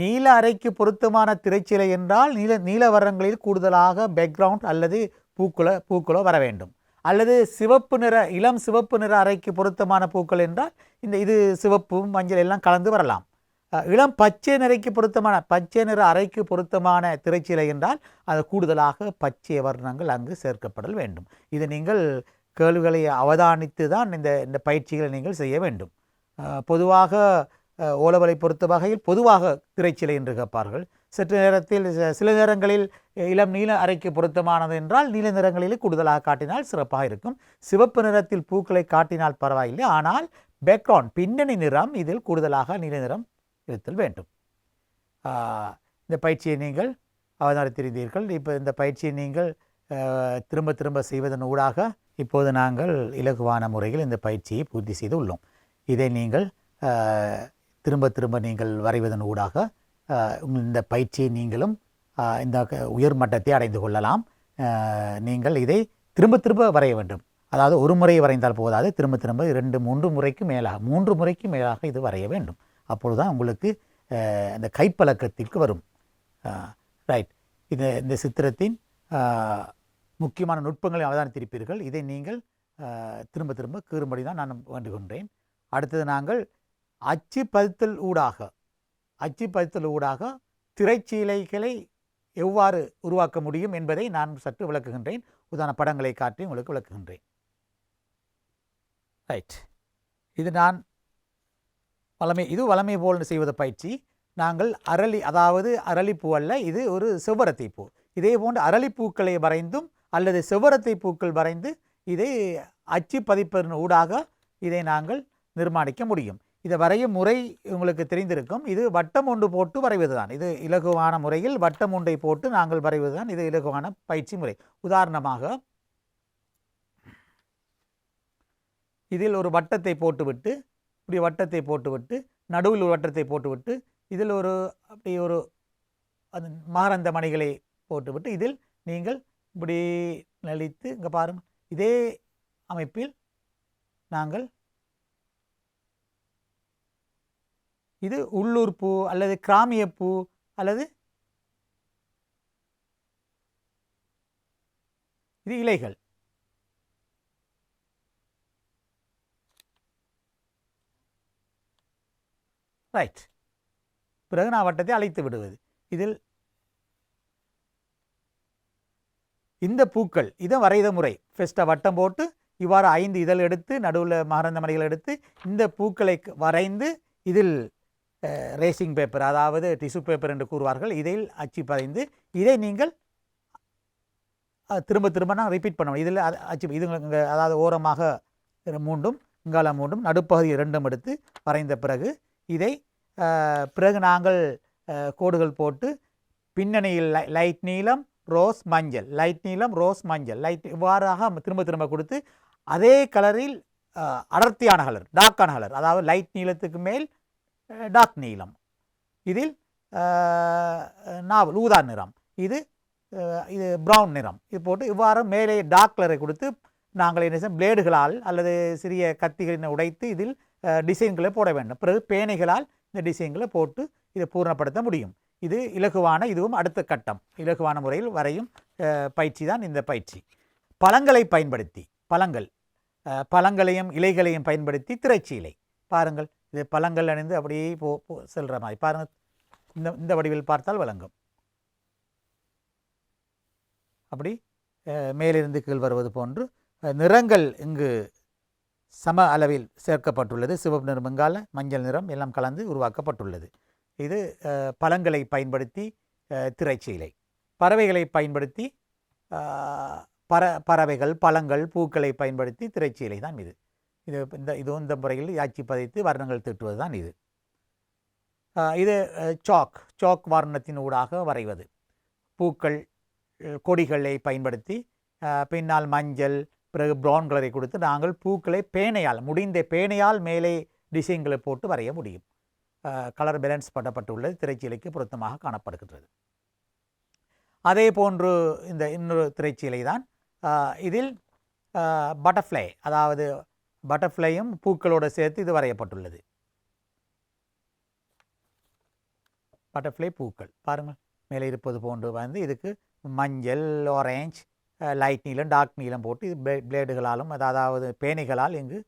நீல அறைக்கு பொருத்தமான திரைச்சீலை என்றால் நீல வர்ணங்களில் கூடுதலாக பேக்ரவுண்ட் அல்லது பூக்களோ வர வேண்டும். அல்லது இளம் சிவப்பு நிற அறைக்கு பொருத்தமான பூக்கள் என்றால் இது சிவப்பு, மஞ்சள் எல்லாம் கலந்து வரலாம். இளம் பச்சை நிற அறைக்கு பொருத்தமான திரைச்சீலை என்றால் அது கூடுதலாக பச்சை வர்ணங்கள் அங்கு சேர்க்கப்படல் வேண்டும். இது நீங்கள் கேள்விகளை அவதானித்து தான் இந்த பயிற்சிகளை நீங்கள் செய்ய வேண்டும். பொதுவாக ஓலவலை பொறுத்த வகையில் பொதுவாக திரைச்சீலை என்று கேட்பார்கள். சற்று நேரத்தில் சில நேரங்களில் இளம் நீல அறைக்கு பொருத்தமானது என்றால் நீல நிறங்களில் கூடுதலாக காட்டினால் சிறப்பாக இருக்கும். சிவப்பு நிறத்தில் பூக்களை காட்டினால் பரவாயில்லை. ஆனால் பேக்ரவுண்ட் பின்னணி நிறம் இதில் கூடுதலாக நீல நிறம் இருத்தல் வேண்டும். இந்த பயிற்சியை நீங்கள் அவதானித்திருந்தீர்கள். இப்போ இந்த பயிற்சியை நீங்கள் திரும்ப திரும்ப செய்வதன் ஊடாக இப்போது நாங்கள் இலகுவான முறையில் இந்த பயிற்சியை பூர்த்தி செய்து உள்ளோம். இதை நீங்கள் திரும்ப திரும்ப நீங்கள் வரைவதன் ஊடாக இந்த பயிற்சியை நீங்களும் இந்த உயர் மட்டத்தை அடைந்து கொள்ளலாம். நீங்கள் இதை திரும்ப திரும்ப வரைய வேண்டும். அதாவது ஒரு முறை வரைந்தால் போதாது, திரும்ப திரும்ப 2-3 முறைக்கு மேலாக 3 முறைக்கு மேலாக இது வரைய வேண்டும். அப்பொழுது தான் உங்களுக்கு அந்த கைப்பழக்கத்திற்கு வரும். ரைட். இந்த சித்திரத்தின் முக்கியமான நுட்பங்களை அவதானித்திருப்பீர்கள். இதை நீங்கள் திரும்ப திரும்ப கீறும்படி தான் நான் வேண்டுகின்றேன். அடுத்தது நாங்கள் அச்சு பதித்தல் ஊடாக திரைச்சீலைகளை எவ்வாறு உருவாக்க முடியும் என்பதை நான் சற்று விளக்குகின்றேன். உதாரண படங்களை காட்டி உங்களுக்கு விளக்குகின்றேன். ரைட். இது நான் இது வளமை போல் செய்வது பயிற்சி. நாங்கள் அரளிப்பூ அல்ல, இது ஒரு செவ்வரத்தை பூ. இதே போன்று அரளிப்பூக்களை வரைந்தும் அல்லது செவ்வரத்தை பூக்கள் வரைந்து இதை அச்சு பதிப்பதன் ஊடாக இதை நாங்கள் நிர்மாணிக்க முடியும். இதை வரையும் முறை உங்களுக்கு தெரிந்திருக்கும். இது வட்டம் ஒன்று போட்டு வரைவது தான். இது இலகுவான முறையில் வட்டம் ஒன்றை போட்டு நாங்கள் வரைவது தான் இது இலகுவான பயிற்சி முறை. உதாரணமாக இதில் ஒரு வட்டத்தை போட்டுவிட்டு, இப்படி வட்டத்தை போட்டுவிட்டு, நடுவில் ஒரு வட்டத்தை போட்டுவிட்டு, இதில் ஒரு அது மாரந்த மணிகளை போட்டுவிட்டு, இதில் நீங்கள் இப்படி நலித்து இங்கே பாருங்கள். இதே அமைப்பில் நாங்கள் இது உள்ளூர் பூ அல்லது கிராமிய பூ அல்லது இது இலைகள். ரைட். பிறகு நான் வட்டத்தை அழைத்து விடுவது. இதில் இந்த பூக்கள் இதை வரைத முறை. ஃபஸ்ட்டாக வட்டம் போட்டு இவ்வாறு 5 இதழ் எடுத்து நடுவில் மகரந்த மணிகள் எடுத்து இந்த பூக்களை வரைந்து இதில் ரேசிங் பேப்பர், அதாவது டிஷ்யூ பேப்பர் என்று கூறுவார்கள், இதில் அச்சு பதிந்து இதை நீங்கள் திரும்ப திரும்ப நான் ரிப்பீட் பண்ணணும். இதில் அச்சு இது அதாவது ஓரமாக 3ம் இங்கால 3ம் நடுப்பகுதி 2ம் எடுத்து வரைந்த பிறகு இதை பிறகு நாங்கள் கோடுகள் போட்டு பின்னணியில் லைட் நீலம் ரோஸ் மஞ்சள், லைட் நீலம் ரோஸ் மஞ்சள், லைட் இவ்வாறாக திரும்ப திரும்ப கொடுத்து அதே கலரில் அடர்த்தியான கலர், டார்க்கான கலர், அதாவது லைட் நீளத்துக்கு மேல் டார்க் நீலம், இதில் நாவல் ஊதா நிறம், இது ப்ரௌன் நிறம், இது போட்டு இவ்வாறு மேலே டார்க் கலரை கொடுத்து நாங்கள் என்ன செய்ய பிளேடுகளால் அல்லது சிறிய கத்திகளினை உடைத்து இதில் டிசைன்களை போட வேண்டும். பிறகு பேனைகளால் இந்த டிசைன்களை போட்டு இதை பூர்ணப்படுத்த முடியும். இது இலகுவான, இதுவும் அடுத்த கட்டம், இலகுவான முறையில் வரையும் பயிற்சி தான் இந்த பயிற்சி. பழங்களை பயன்படுத்தி பழங்களையும் இலைகளையும் பயன்படுத்தி திரைச்சீலை பாருங்கள். இது பழங்கள் அணிந்து அப்படியே செல்கிற மாதிரி பாருங்கள். இந்த வடிவில் பார்த்தால் விளங்கும். அப்படி மேலிருந்து கீழ் வருவது போன்று நிறங்கள் இங்கு சம அளவில் சேர்க்கப்பட்டுள்ளது. சிவப்பு நிறம், வெங்கால மஞ்சள் நிறம் எல்லாம் கலந்து உருவாக்கப்பட்டுள்ளது. இது பழங்களை பயன்படுத்தி திரைச்சீலை. பறவைகளை பயன்படுத்தி பறவைகள், பழங்கள், பூக்களை பயன்படுத்தி திரைச்சீலை தான் இது. இந்த முறையில் யாச்சி பதித்து வர்ணங்கள் தீட்டுவது தான் இது. இது சாக் வர்ணத்தின் ஊடாக வரைவது. பூக்கள், கொடிகளை பயன்படுத்தி பின்னால் மஞ்சள், பிறகு ப்ரௌன் கலரை கொடுத்து நாங்கள் பூக்களை பேனையால், முடிந்த பேனையால் மேலே டிசைன்களை போட்டு வரைய முடியும். கலர் பேலன்ஸ் பண்ணப்பட்டுள்ளது, திரைச்சீலைக்கு பொருத்தமாக காணப்படுகின்றது. அதே போன்று இந்த இன்னொரு திரைச்சீலை தான். இதில் பட்டர்ஃப்ளை, அதாவது பட்டர்ஃப்ளையும் பூக்களோடு சேர்த்து இது வரையப்பட்டுள்ளது. பட்டர்ஃப்ளை பூக்கள் பாருங்கள், மேலே இருப்பது போன்று வந்து இதுக்கு மஞ்சள், ஆரஞ்சு, லைட் நீலம், டார்க் நீலம் போட்டு இது பிளேடுகளாலும் அதாவது பேனைகளால் இங்கு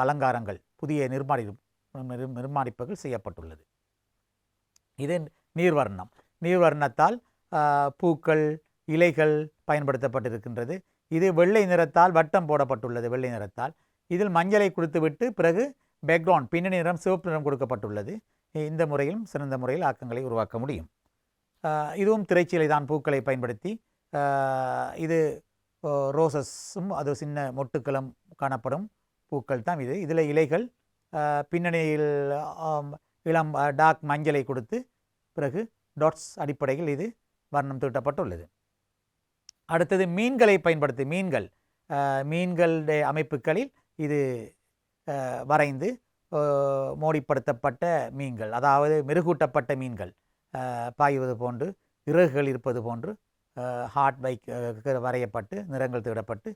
அலங்காரங்கள், புதிய நிர்மாணிப்புகள் செய்யப்பட்டுள்ளது. இது நீர்வர்ணம். நீர்வர்ணத்தால் பூக்கள், இலைகள் பயன்படுத்தப்பட்டிருக்கின்றது. இது வெள்ளை நிறத்தால் வட்டம் போடப்பட்டுள்ளது. வெள்ளை நிறத்தால் இதில் மஞ்சளை கொடுத்துவிட்டு பிறகு பேக்ரவுண்ட், பின்னணி நிறம் சிவப்பு நிறம் கொடுக்கப்பட்டுள்ளது. இந்த முறையிலும் சிறந்த முறையில் ஆக்கங்களை உருவாக்க முடியும். இதுவும் திரைச்சீலை தான், பூக்களை பயன்படுத்தி. இது ரோசஸும் அது சின்ன மொட்டுக்களம் காணப்படும் பூக்கள் தான் இது. இதில் இலைகள், பின்னணியில் இளம் டார்க் மஞ்சளை கொடுத்து பிறகு டாட்ஸ் அடிப்படையில் இது வர்ணம் தீட்டப்பட்டுள்ளது. அடுத்தது மீன்களை பயன்படுத்தி மீன்களுடைய அமைப்புகளில் இது வரைந்து மோடிப்படுத்தப்பட்ட மீன்கள், அதாவது மெருகூட்டப்பட்ட மீன்கள் பாய்வது போன்று, இறகுகள் இருப்பது போன்று ஹார்ட் பைக் வரையப்பட்டு நிறங்கள் தீடப்பட்டு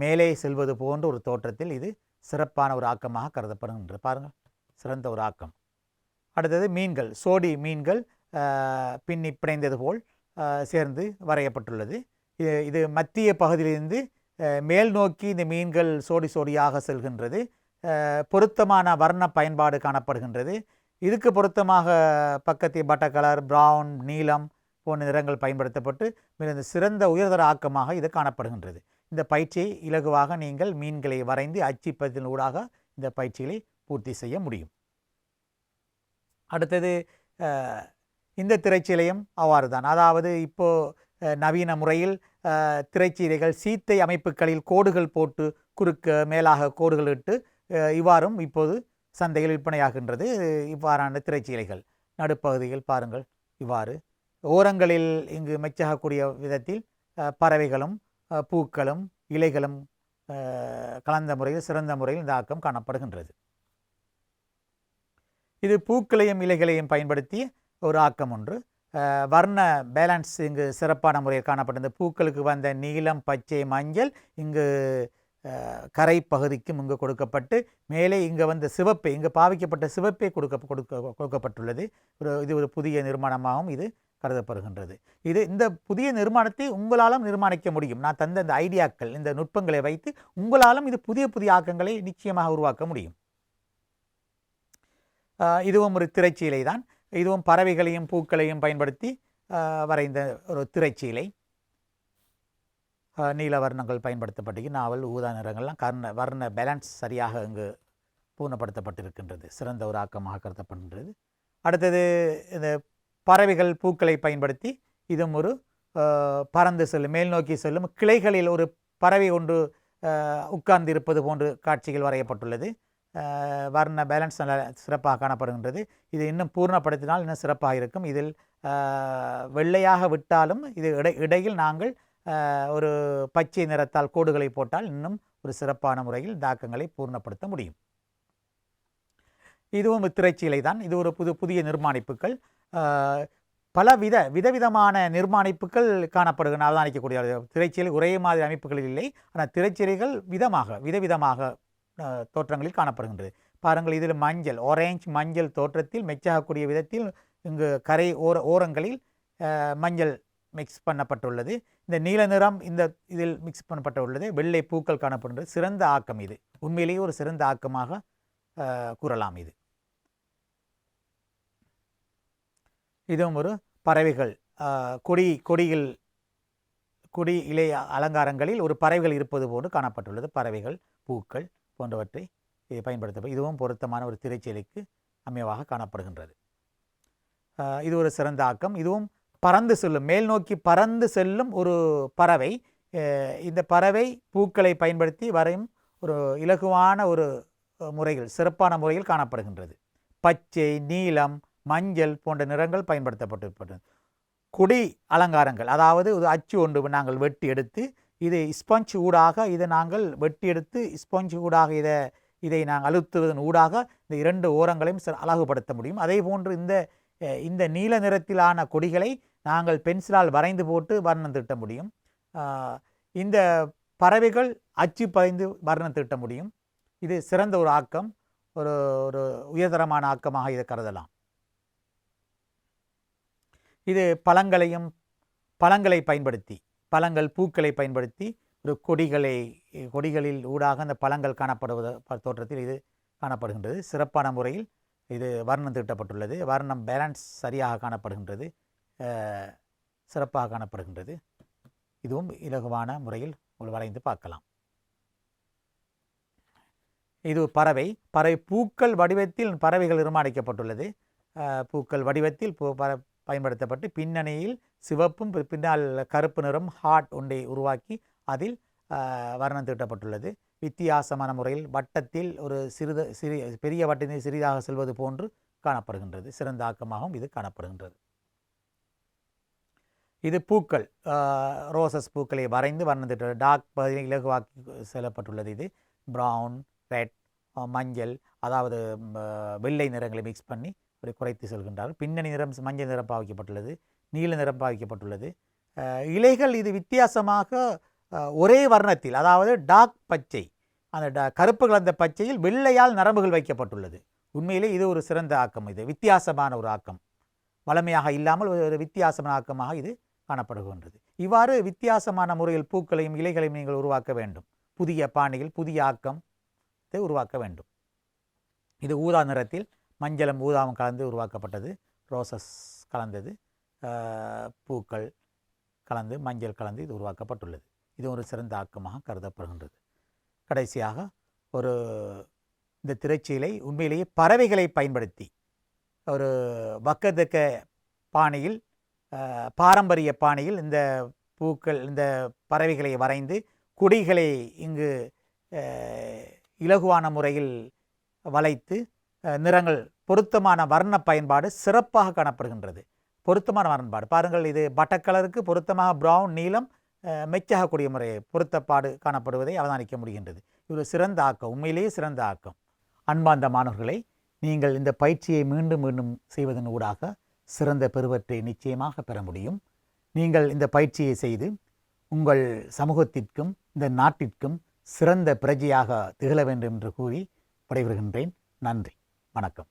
மேலே செல்வது போன்ற ஒரு தோற்றத்தில் இது சிறப்பான ஒரு ஆக்கமாக கருதப்படுகின்றது. பாருங்கள், சிறந்த ஒரு ஆக்கம். அடுத்தது மீன்கள், சோடி மீன்கள் பின்னி பிணைந்தது போல் சேர்ந்து வரையப்பட்டுள்ளது. இது மத்திய பகுதியிலிருந்து மேல் நோக்கி இந்த மீன்கள் சோடி சோடியாக செல்கின்றது. பொருத்தமான வர்ண பயன்பாடு காணப்படுகின்றது. இதுக்கு பொருத்தமாக பக்கத்தில் பட்டர் கலர், ப்ரவுன், நீலம் போன்ற நிறங்கள் பயன்படுத்தப்பட்டு மிக சிறந்த உயர்தர ஆக்கமாக இது காணப்படுகின்றது. இந்த பயிற்சியை இலகுவாக நீங்கள் மீன்களை வரைந்து அச்சிப்பதின் ஊடாக இந்த பயிற்சிகளை பூர்த்தி செய்ய முடியும். அடுத்தது இந்த திரைச்சீலையும் அவ்வாறு தான். அதாவது இப்போது நவீன முறையில் திரைச்சீலைகள் சீத்தை அமைப்புகளில் கோடுகள் போட்டு குறுக்க மேலாக கோடுகள் இட்டு இவ்வாறும் இப்போது சந்தையில் விற்பனையாகின்றது. இவ்வாறான திரைச்சீலைகள் நடுப்பகுதியில் பாருங்கள், இவ்வாறு ஓரங்களில் இங்கு மெச்சாகக்கூடிய விதத்தில் பறவைகளும் பூக்களும் இலைகளும் கலந்த முறையில் சிறந்த முறையில் இந்த ஆக்கம் காணப்படுகின்றது. இது பூக்களையும் இலைகளையும் பயன்படுத்தி ஒரு ஆக்கம் ஒன்று. வர்ண பேலன்ஸ் இங்கு சிறப்பான முறையில் காணப்பட்ட இந்த பூக்களுக்கு வந்த நீலம், பச்சை, மஞ்சள் இங்கு கரை பகுதிக்கும் இங்கு கொடுக்கப்பட்டு மேலே இங்கே வந்த சிவப்பை இங்கு பாவிக்கப்பட்ட சிவப்பை கொடுக்கப்பட்டுள்ளது. இது ஒரு புதிய நிர்மாணமாகவும் இது கருதப்படுகின்றது. இந்த புதிய நிர்மாணத்தை உங்களாலும் நிர்மாணிக்க முடியும். நான் தந்த இந்த ஐடியாக்கள், இந்த நுட்பங்களை வைத்து உங்களாலும் இது புதிய புதிய ஆக்கங்களை நிச்சயமாக உருவாக்க முடியும். இதுவும் ஒரு திரைச்சீலை தான். இதுவும் பறவைகளையும் பூக்களையும் பயன்படுத்தி வரைந்த ஒரு திரைச்சீலை. நீல வர்ணங்கள் பயன்படுத்தப்பட்டு நாவல் ஊதா நிறங்கள்லாம் வர்ண பேலன்ஸ் சரியாக இங்கு பூர்ணப்படுத்தப்பட்டிருக்கின்றது. சிறந்த ஒரு ஆக்கமாக கருதப்படுகின்றது. அடுத்தது இந்த பறவைகள் பூக்களை பயன்படுத்தி இதுவும் ஒரு பறந்து செல்லும் மேல் நோக்கி செல்லும் கிளைகளில் ஒரு பறவை ஒன்று உட்கார்ந்து இருப்பது போன்று காட்சிகள் வரையப்பட்டுள்ளது. வர்ண பேலன்ஸ் நல்ல சிறப்பாக காணப்படுகின்றது. இது இன்னும் பூர்ணப்படுத்தினால் இன்னும் சிறப்பாக இருக்கும். இதில் வெள்ளையாக விட்டாலும் இது இடையில் நாங்கள் ஒரு பச்சை நிறத்தால் கோடுகளை போட்டால் இன்னும் ஒரு சிறப்பான முறையில் தாக்கங்களை பூர்ணப்படுத்த முடியும். இதுவும் திரைச்சீலை தான். இது ஒரு புதிய நிர்மாணிப்புகள். பல விதவிதமான நிர்மாணிப்புகள் காணப்படுகின்றன. அவதானிக்கக்கூடிய திரைச்சீலை ஒரே மாதிரி அமைப்புகளில் இல்லை. ஆனால் திரைச்சீலைகள் விதவிதமாக தோற்றங்களில் காணப்படுகின்றது. பாருங்கள், இதில் மஞ்சள், ஆரஞ்சு மஞ்சள் தோற்றத்தில் மெச்சாகக்கூடிய விதத்தில் இங்கு கரை ஓரங்களில் மஞ்சள் மிக்ஸ் பண்ணப்பட்டுள்ளது. இந்த நீல நிறம் இதில் மிக்ஸ் பண்ணப்பட்டுள்ளது. வெள்ளை பூக்கள் காணப்படுகின்றது. சிறந்த ஆக்கம் இது. உண்மையிலேயே ஒரு சிறந்த ஆக்கமாக கூறலாம். இதுவும் ஒரு பறவைகள் கொடி இலை அலங்காரங்களில் ஒரு பறவைகள் இருப்பது போன்று காணப்பட்டுள்ளது. பறவைகள், பூக்கள் போன்றவற்றை பயன்படுத்த இதுவும் பொருத்தமான ஒரு திரைச்சீலைக்கு அமைவாக காணப்படுகின்றது. இது ஒரு சிறந்த ஆக்கம். இதுவும் பறந்து செல்லும், மேல் நோக்கி பறந்து செல்லும் ஒரு பறவை. இந்த பறவை பூக்களை பயன்படுத்தி வரையும் ஒரு இலகுவான ஒரு முறைகள், சிறப்பான முறையில் காணப்படுகின்றது. பச்சை, நீலம், மஞ்சள் போன்ற நிறங்கள் பயன்படுத்தப்பட்டிருப்பது. கொடி அலங்காரங்கள், அதாவது ஒரு அச்சு ஒன்று நாங்கள் வெட்டி எடுத்து இது ஸ்பஞ்ச் ஊடாக இதை நாங்கள் வெட்டி எடுத்து ஸ்பஞ்ச் ஊடாக இதை நாங்கள் அழுத்துவதன் ஊடாக இந்த இரண்டு ஓரங்களையும் அழகுபடுத்த முடியும். அதே போன்று இந்த நீல நிறத்திலான கொடிகளை நாங்கள் பென்சிலால் வரைந்து போட்டு வர்ணம் தீட்ட முடியும். இந்த பறவைகள் அச்சு பதிந்து வர்ணம் தீட்ட முடியும். இது சிறந்த ஒரு ஆக்கம், ஒரு உயர்தரமான ஆக்கமாக இதை கருதலாம். இது பழங்களை பயன்படுத்தி, பழங்கள் பூக்களை பயன்படுத்தி ஒரு கொடிகளில் ஊடாக அந்த பழங்கள் காணப்படுவது தோற்றத்தில் இது காணப்படுகின்றது. சிறப்பான முறையில் இது வர்ணம் தீட்டப்பட்டுள்ளது. வர்ணம் பேலன்ஸ் சரியாக காணப்படுகின்றது, சிறப்பாக காணப்படுகின்றது. இதுவும் இலகுவான முறையில் வரைந்து பார்க்கலாம். இது பறவை பூக்கள் வடிவத்தில் பறவைகள் நிர்மாணிக்கப்பட்டுள்ளது. பூக்கள் வடிவத்தில் பயன்படுத்தப்பட்டு பின்னணியில் சிவப்பும் பின்னால் கருப்பு நிறம் ஹார்ட் ஒன்றை உருவாக்கி அதில் வர்ணம் தீட்டப்பட்டுள்ளது. வித்தியாசமான முறையில் வட்டத்தில் ஒரு பெரிய வட்டத்தில் சிறிதாக செல்வது போன்று காணப்படுகின்றது. சிறந்த ஆக்கமாகவும் இது காணப்படுகின்றது. இது பூக்கள், ரோசஸ் பூக்களை வரைந்து வர்ணம் தீட்ட டார்க் பகுதியில் இலகுவாக்கி செல்லப்பட்டுள்ளது. இது ப்ரவுன், ரெட், மஞ்சள், அதாவது வெள்ளை நிறங்களை மிக்ஸ் பண்ணி அப்படி குறைத்து செல்கின்றார்கள். பின்னணி நிறம் மஞ்சள் நிறம் பாவிக்கப்பட்டுள்ளது, நீல நிறம் பாவிக்கப்பட்டுள்ளது. இலைகள் இது வித்தியாசமாக ஒரே வர்ணத்தில், அதாவது டார்க் பச்சை, அந்த கருப்பு கலந்த பச்சையில் வெள்ளையால் நரம்புகள் வைக்கப்பட்டுள்ளது. உண்மையிலே இது ஒரு சிறந்த ஆக்கம். இது வித்தியாசமான ஒரு ஆக்கம், வளமையாக இல்லாமல் ஒரு வித்தியாசமான ஆக்கமாக இது காணப்படுகின்றது. இவ்வாறு வித்தியாசமான முறையில் பூக்களையும் இலைகளையும் நீங்கள் உருவாக்க வேண்டும். புதிய பாணியில் புதிய ஆக்கத்தை உருவாக்க வேண்டும். இது ஊதா நிறத்தில் மஞ்சளும் ஊதாவும் கலந்து உருவாக்கப்பட்டது. ரோசஸ் கலந்தது, பூக்கள் கலந்து மஞ்சள் கலந்து இது உருவாக்கப்பட்டுள்ளது. இது ஒரு சிறந்த ஆக்கமாக கருதப்படுகின்றது. கடைசியாக இந்த திரைச்சீலை உண்மையிலேயே பறவைகளை பயன்படுத்தி ஒரு வக்கத்தக்க பாணியில், பாரம்பரிய பாணியில் இந்த பூக்கள், இந்த பறவைகளை வரைந்து கொடிகளை இங்கு இலகுவான முறையில் வளைத்து நிறங்கள் பொருத்தமான வர்ண பயன்பாடு சிறப்பாக காணப்படுகின்றது. பொருத்தமான வரன்பாடு பாருங்கள், இது பட்டக்கலருக்கு பொருத்தமாக ப்ரௌன், நீலம் மெச்சாகக்கூடிய முறை பொருத்தப்பாடு காணப்படுவதை அவதானிக்க முடிகின்றது. இது சிறந்த ஆக்கம், உண்மையிலேயே சிறந்த ஆக்கம். அன்பார்ந்த மாணவர்களை, நீங்கள் இந்த பயிற்சியை மீண்டும் மீண்டும் செய்வதன் ஊடாக சிறந்த பெறுவற்றை நிச்சயமாக பெற முடியும். நீங்கள் இந்த பயிற்சியை செய்து உங்கள் சமூகத்திற்கும் இந்த நாட்டிற்கும் சிறந்த பிரஜையாக திகழ வேண்டும் என்று கூறி விடைபெறுகின்றேன். நன்றி, வணக்கம்.